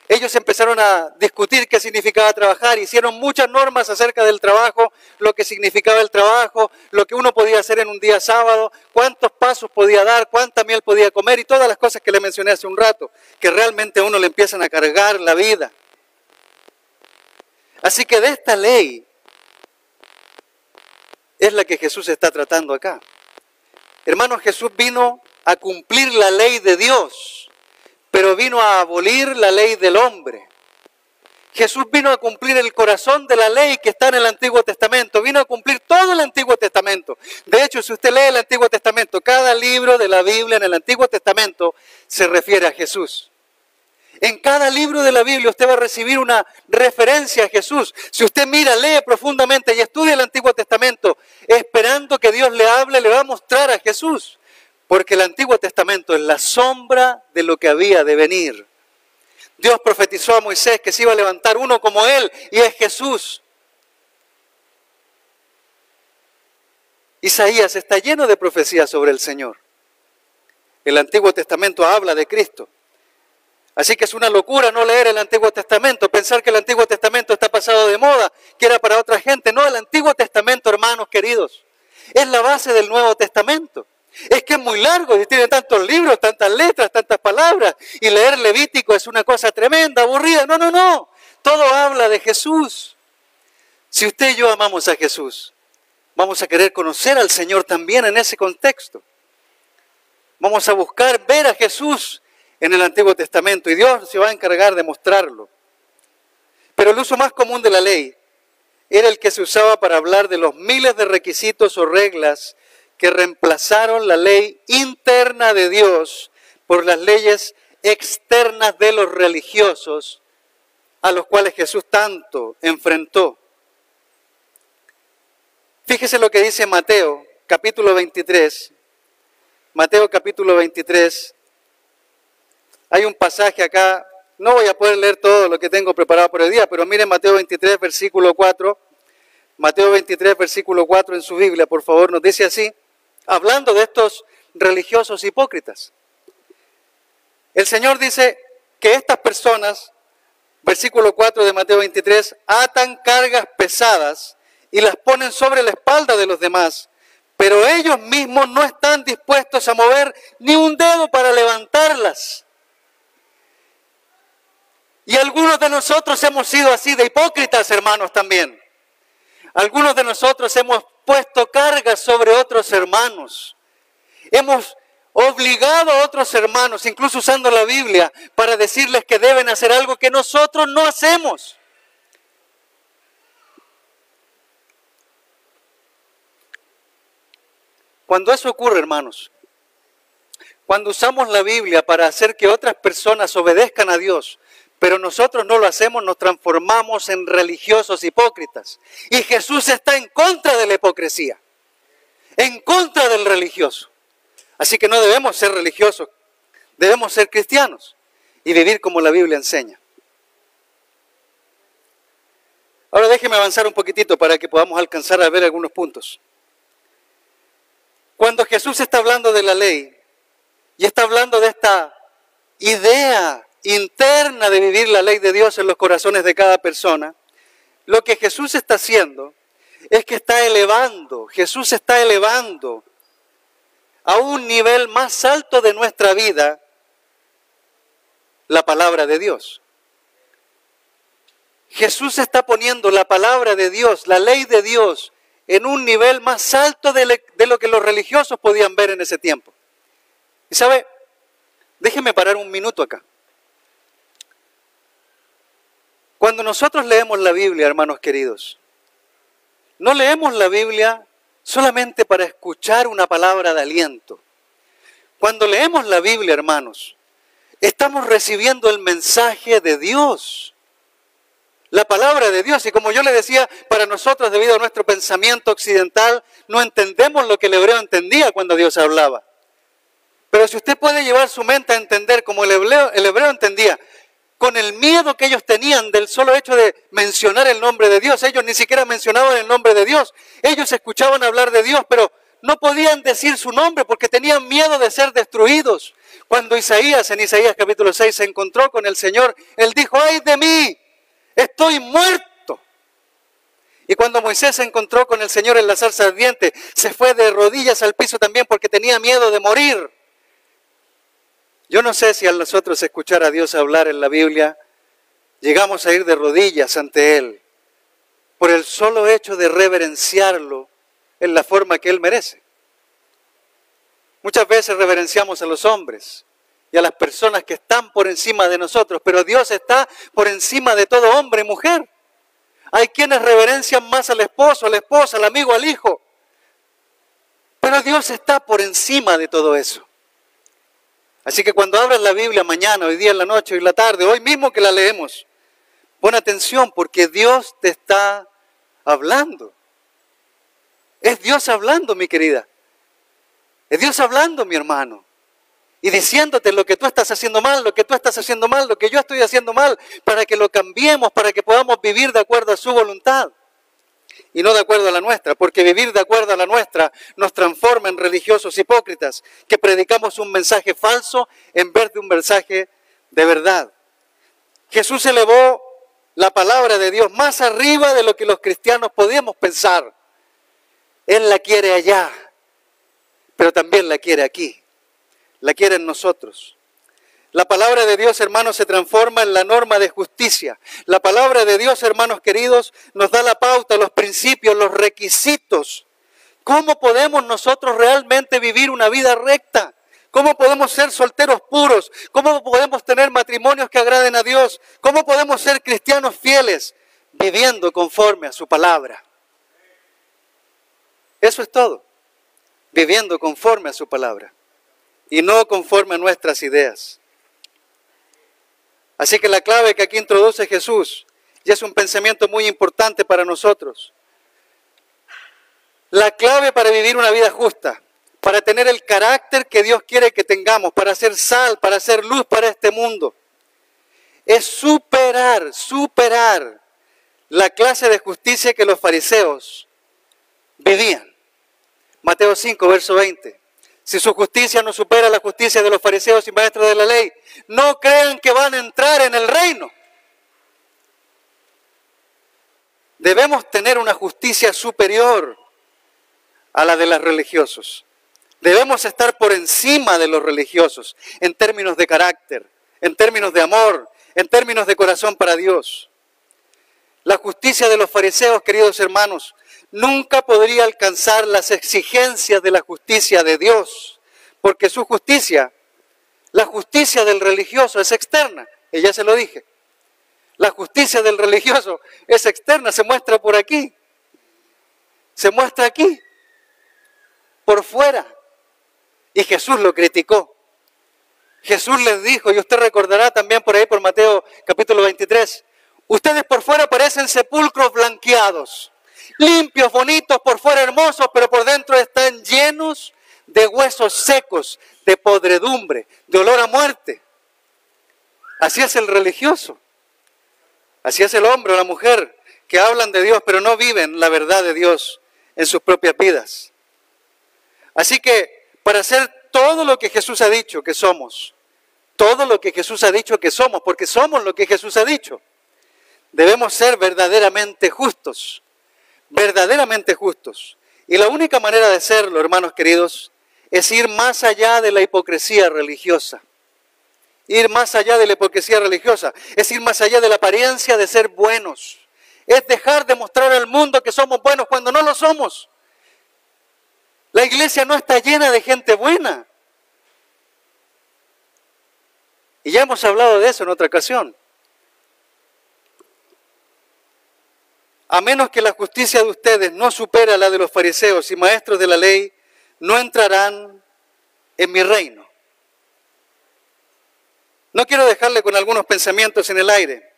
ellos empezaron a discutir qué significaba trabajar, hicieron muchas normas acerca del trabajo, lo que significaba el trabajo, lo que uno podía hacer en un día sábado, cuántos pasos podía dar, cuánta miel podía comer y todas las cosas que le mencioné hace un rato, que realmente a uno le empiezan a cargar la vida. Así que de esta ley es la que Jesús está tratando acá. Hermanos, Jesús vino a cumplir la ley de Dios, pero vino a abolir la ley del hombre. Jesús vino a cumplir el corazón de la ley que está en el Antiguo Testamento. Vino a cumplir todo el Antiguo Testamento. De hecho, si usted lee el Antiguo Testamento, cada libro de la Biblia en el Antiguo Testamento se refiere a Jesús. En cada libro de la Biblia usted va a recibir una referencia a Jesús. Si usted mira, lee profundamente y estudia el Antiguo Testamento, esperando que Dios le hable, le va a mostrar a Jesús. Porque el Antiguo Testamento es la sombra de lo que había de venir. Dios profetizó a Moisés que se iba a levantar uno como él, y es Jesús. Isaías está lleno de profecías sobre el Señor. El Antiguo Testamento habla de Cristo. Así que es una locura no leer el Antiguo Testamento, pensar que el Antiguo Testamento está pasado de moda, que era para otra gente. No, el Antiguo Testamento, hermanos queridos, es la base del Nuevo Testamento. Es que es muy largo y tiene tantos libros, tantas letras, tantas palabras. Y leer Levítico es una cosa tremenda, aburrida. No, no, no. Todo habla de Jesús. Si usted y yo amamos a Jesús, vamos a querer conocer al Señor también en ese contexto. Vamos a buscar ver a Jesús en el Antiguo Testamento y Dios se va a encargar de mostrarlo. Pero el uso más común de la ley era el que se usaba para hablar de los miles de requisitos o reglas que reemplazaron la ley interna de Dios por las leyes externas de los religiosos a los cuales Jesús tanto enfrentó. Fíjese lo que dice Mateo, capítulo 23. Mateo, capítulo 23. Hay un pasaje acá, no voy a poder leer todo lo que tengo preparado por el día, pero miren Mateo 23, versículo 4. Mateo 23, versículo 4 en su Biblia, por favor, nos dice así. Hablando de estos religiosos hipócritas. El Señor dice que estas personas, versículo 4 de Mateo 23, atan cargas pesadas y las ponen sobre la espalda de los demás, pero ellos mismos no están dispuestos a mover ni un dedo para levantarlas. Y algunos de nosotros hemos sido así de hipócritas, hermanos, también. Algunos de nosotros hemos puesto cargas sobre otros hermanos. Hemos obligado a otros hermanos, incluso usando la Biblia, para decirles que deben hacer algo que nosotros no hacemos. Cuando eso ocurre, hermanos, cuando usamos la Biblia para hacer que otras personas obedezcan a Dios, pero nosotros no lo hacemos, nos transformamos en religiosos hipócritas. Y Jesús está en contra de la hipocresía, en contra del religioso. Así que no debemos ser religiosos, debemos ser cristianos y vivir como la Biblia enseña. Ahora déjeme avanzar un poquitito para que podamos alcanzar a ver algunos puntos. Cuando Jesús está hablando de la ley y está hablando de esta idea interna de vivir la ley de Dios en los corazones de cada persona, lo que Jesús está haciendo es que Jesús está elevando a un nivel más alto de nuestra vida la palabra de Dios. Jesús está poniendo la palabra de Dios, la ley de Dios, en un nivel más alto de lo que los religiosos podían ver en ese tiempo. Y sabe, déjeme parar un minuto acá. Cuando nosotros leemos la Biblia, hermanos queridos, no leemos la Biblia solamente para escuchar una palabra de aliento. Cuando leemos la Biblia, hermanos, estamos recibiendo el mensaje de Dios, la palabra de Dios. Y como yo le decía, para nosotros, debido a nuestro pensamiento occidental, no entendemos lo que el hebreo entendía cuando Dios hablaba. Pero si usted puede llevar su mente a entender como el hebreo entendía, con el miedo que ellos tenían del solo hecho de mencionar el nombre de Dios, ellos ni siquiera mencionaban el nombre de Dios, ellos escuchaban hablar de Dios, pero no podían decir su nombre porque tenían miedo de ser destruidos. Cuando Isaías, en Isaías capítulo 6, se encontró con el Señor, él dijo, ¡ay de mí! ¡Estoy muerto! Y cuando Moisés se encontró con el Señor en la zarza ardiente, se fue de rodillas al piso también porque tenía miedo de morir. Yo no sé si al nosotros escuchar a Dios hablar en la Biblia, llegamos a ir de rodillas ante Él, por el solo hecho de reverenciarlo en la forma que Él merece. Muchas veces reverenciamos a los hombres y a las personas que están por encima de nosotros, pero Dios está por encima de todo hombre y mujer. Hay quienes reverencian más al esposo, a la esposa, al amigo, al hijo, pero Dios está por encima de todo eso. Así que cuando abras la Biblia mañana, hoy día en la noche, hoy en la tarde, hoy mismo que la leemos, pon atención porque Dios te está hablando. Es Dios hablando, mi querida. Es Dios hablando, mi hermano. Y diciéndote lo que tú estás haciendo mal, lo que tú estás haciendo mal, lo que yo estoy haciendo mal, para que lo cambiemos, para que podamos vivir de acuerdo a su voluntad. Y no de acuerdo a la nuestra, porque vivir de acuerdo a la nuestra nos transforma en religiosos hipócritas, que predicamos un mensaje falso en vez de un mensaje de verdad. Jesús elevó la palabra de Dios más arriba de lo que los cristianos podíamos pensar. Él la quiere allá, pero también la quiere aquí, la quiere en nosotros. La palabra de Dios, hermanos, se transforma en la norma de justicia. La palabra de Dios, hermanos queridos, nos da la pauta, los principios, los requisitos. ¿Cómo podemos nosotros realmente vivir una vida recta? ¿Cómo podemos ser solteros puros? ¿Cómo podemos tener matrimonios que agraden a Dios? ¿Cómo podemos ser cristianos fieles? Viviendo conforme a su palabra. Eso es todo. Viviendo conforme a su palabra. Y no conforme a nuestras ideas. Así que la clave que aquí introduce Jesús, y es un pensamiento muy importante para nosotros, la clave para vivir una vida justa, para tener el carácter que Dios quiere que tengamos, para ser sal, para ser luz para este mundo, es superar la clase de justicia que los fariseos vivían. Mateo 5, verso 20. Si su justicia no supera la justicia de los fariseos y maestros de la ley, no crean que van a entrar en el reino. Debemos tener una justicia superior a la de los religiosos. Debemos estar por encima de los religiosos en términos de carácter, en términos de amor, en términos de corazón para Dios. La justicia de los fariseos, queridos hermanos, nunca podría alcanzar las exigencias de la justicia de Dios, porque su justicia, la justicia del religioso es externa, y ya se lo dije. La justicia del religioso es externa, se muestra por aquí, se muestra aquí, por fuera. Y Jesús lo criticó. Jesús les dijo, y usted recordará también por ahí por Mateo capítulo 23, ustedes por fuera parecen sepulcros blanqueados, limpios, bonitos, por fuera hermosos, pero por dentro están llenos de huesos secos, de podredumbre, de olor a muerte. Así es el religioso. Así es el hombre o la mujer que hablan de Dios, pero no viven la verdad de Dios en sus propias vidas. Así que para ser todo lo que Jesús ha dicho que somos, todo lo que Jesús ha dicho que somos, porque somos lo que Jesús ha dicho, debemos ser verdaderamente justos. Verdaderamente justos. Y la única manera de serlo, hermanos queridos, es ir más allá de la hipocresía religiosa. Ir más allá de la hipocresía religiosa, es ir más allá de la apariencia de ser buenos. Es dejar de mostrar al mundo que somos buenos cuando no lo somos. La iglesia no está llena de gente buena. Y ya hemos hablado de eso en otra ocasión. a menos que la justicia de ustedes no supere a la de los fariseos y maestros de la ley, no entrarán en mi reino. No quiero dejarle con algunos pensamientos en el aire,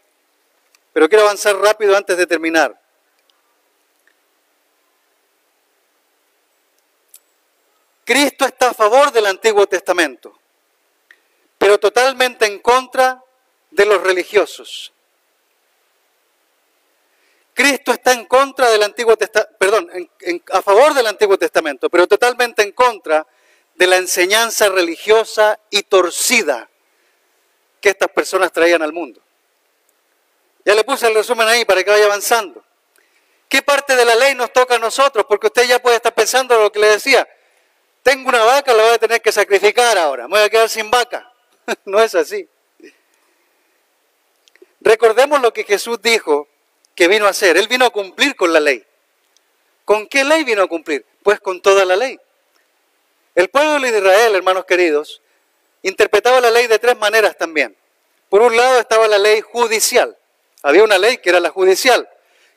pero quiero avanzar rápido antes de terminar. Cristo está a favor del Antiguo Testamento, pero totalmente en contra de los religiosos. Cristo está en contra del Antiguo Testamento, a favor del Antiguo Testamento, pero totalmente en contra de la enseñanza religiosa y torcida que estas personas traían al mundo. Ya le puse el resumen ahí para que vaya avanzando. ¿Qué parte de la ley nos toca a nosotros? Porque usted ya puede estar pensando lo que le decía. Tengo una vaca, la voy a tener que sacrificar ahora. Me voy a quedar sin vaca. No es así. Recordemos lo que Jesús dijo que vino a hacer. Él vino a cumplir con la ley. ¿Con qué ley vino a cumplir? Pues con toda la ley. El pueblo de Israel, hermanos queridos, interpretaba la ley de tres maneras también. Por un lado estaba la ley judicial. Había una ley que era la judicial,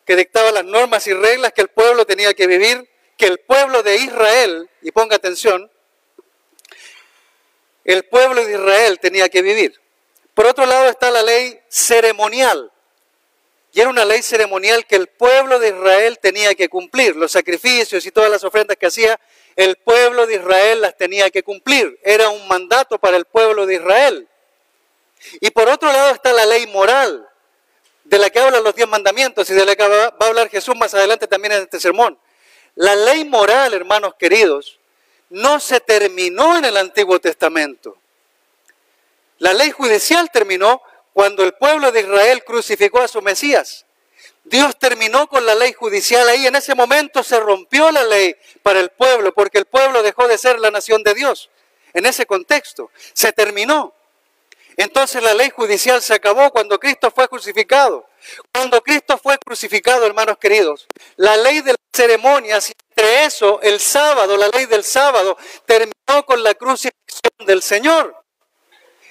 que dictaba las normas y reglas que el pueblo tenía que vivir, que el pueblo de Israel, y ponga atención, el pueblo de Israel tenía que vivir. Por otro lado está la ley ceremonial, y era una ley ceremonial que el pueblo de Israel tenía que cumplir. Los sacrificios y todas las ofrendas que hacía, el pueblo de Israel las tenía que cumplir. Era un mandato para el pueblo de Israel. Y por otro lado está la ley moral, de la que hablan los 10 mandamientos y de la que va a hablar Jesús más adelante también en este sermón. La ley moral, hermanos queridos, no se terminó en el Antiguo Testamento. La ley judicial terminó cuando el pueblo de Israel crucificó a su Mesías. Dios terminó con la ley judicial ahí. En ese momento se rompió la ley para el pueblo, porque el pueblo dejó de ser la nación de Dios. En ese contexto, se terminó. Entonces la ley judicial se acabó cuando Cristo fue crucificado. Cuando Cristo fue crucificado, hermanos queridos, la ley de las ceremonias, y entre eso el sábado, la ley del sábado, terminó con la crucifixión del Señor.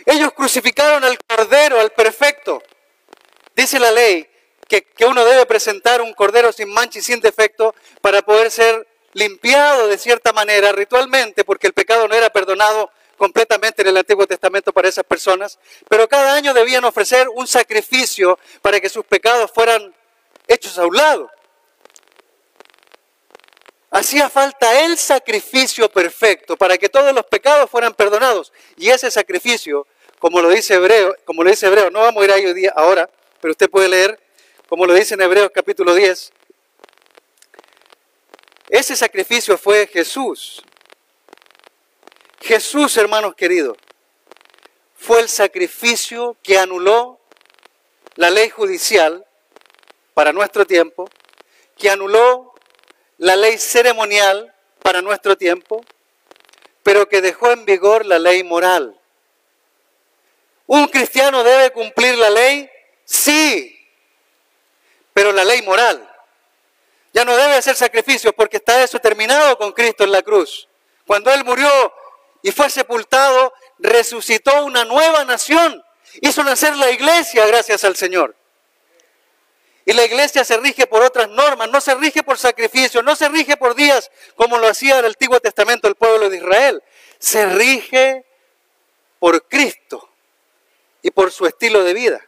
Ellos crucificaron al Cordero, al perfecto. Dice la ley que uno debe presentar un Cordero sin mancha y sin defecto para poder ser limpiado de cierta manera ritualmente, porque el pecado no era perdonado completamente en el Antiguo Testamento para esas personas, pero cada año debían ofrecer un sacrificio para que sus pecados fueran hechos a un lado. Hacía falta el sacrificio perfecto para que todos los pecados fueran perdonados, y ese sacrificio, como lo dice Hebreo, no vamos a ir ahí hoy día ahora, pero usted puede leer, como lo dice en Hebreos capítulo 10, ese sacrificio fue Jesús. Jesús, hermanos queridos, fue el sacrificio que anuló la ley judicial para nuestro tiempo, que anuló la ley ceremonial para nuestro tiempo, pero que dejó en vigor la ley moral. ¿Un cristiano debe cumplir la ley? Sí, pero la ley moral. Ya no debe hacer sacrificios porque está eso terminado con Cristo en la cruz. Cuando Él murió y fue sepultado, resucitó una nueva nación. Hizo nacer la iglesia gracias al Señor. Y la iglesia se rige por otras normas, no se rige por sacrificios, no se rige por días como lo hacía el Antiguo Testamento el pueblo de Israel. Se rige por Cristo y por su estilo de vida.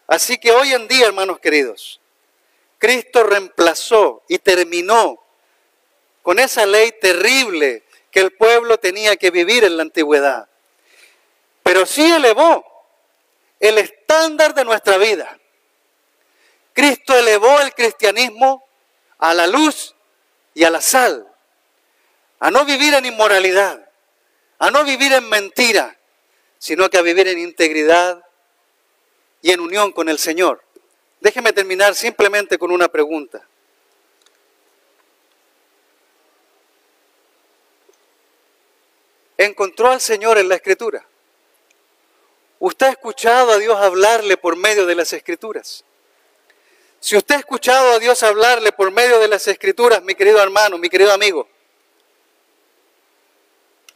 Así que hoy en día, hermanos queridos, Cristo reemplazó y terminó con esa ley terrible que el pueblo tenía que vivir en la antigüedad. Pero sí elevó el estándar de nuestra vida. Cristo elevó el cristianismo a la luz y a la sal, a no vivir en inmoralidad, a no vivir en mentira, sino que a vivir en integridad y en unión con el Señor. Déjeme terminar simplemente con una pregunta. ¿Encontró al Señor en la Escritura? ¿Usted ha escuchado a Dios hablarle por medio de las Escrituras? Si usted ha escuchado a Dios hablarle por medio de las Escrituras, mi querido hermano, mi querido amigo,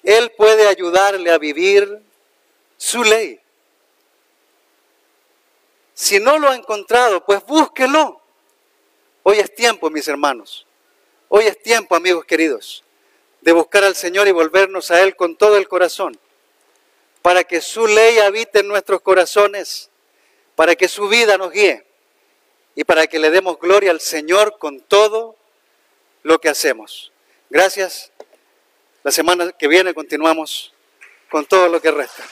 Él puede ayudarle a vivir su ley. Si no lo ha encontrado, pues búsquelo. Hoy es tiempo, mis hermanos. Hoy es tiempo, amigos queridos, de buscar al Señor y volvernos a Él con todo el corazón, para que su ley habite en nuestros corazones, para que su vida nos guíe y para que le demos gloria al Señor con todo lo que hacemos. Gracias. La semana que viene continuamos con todo lo que resta.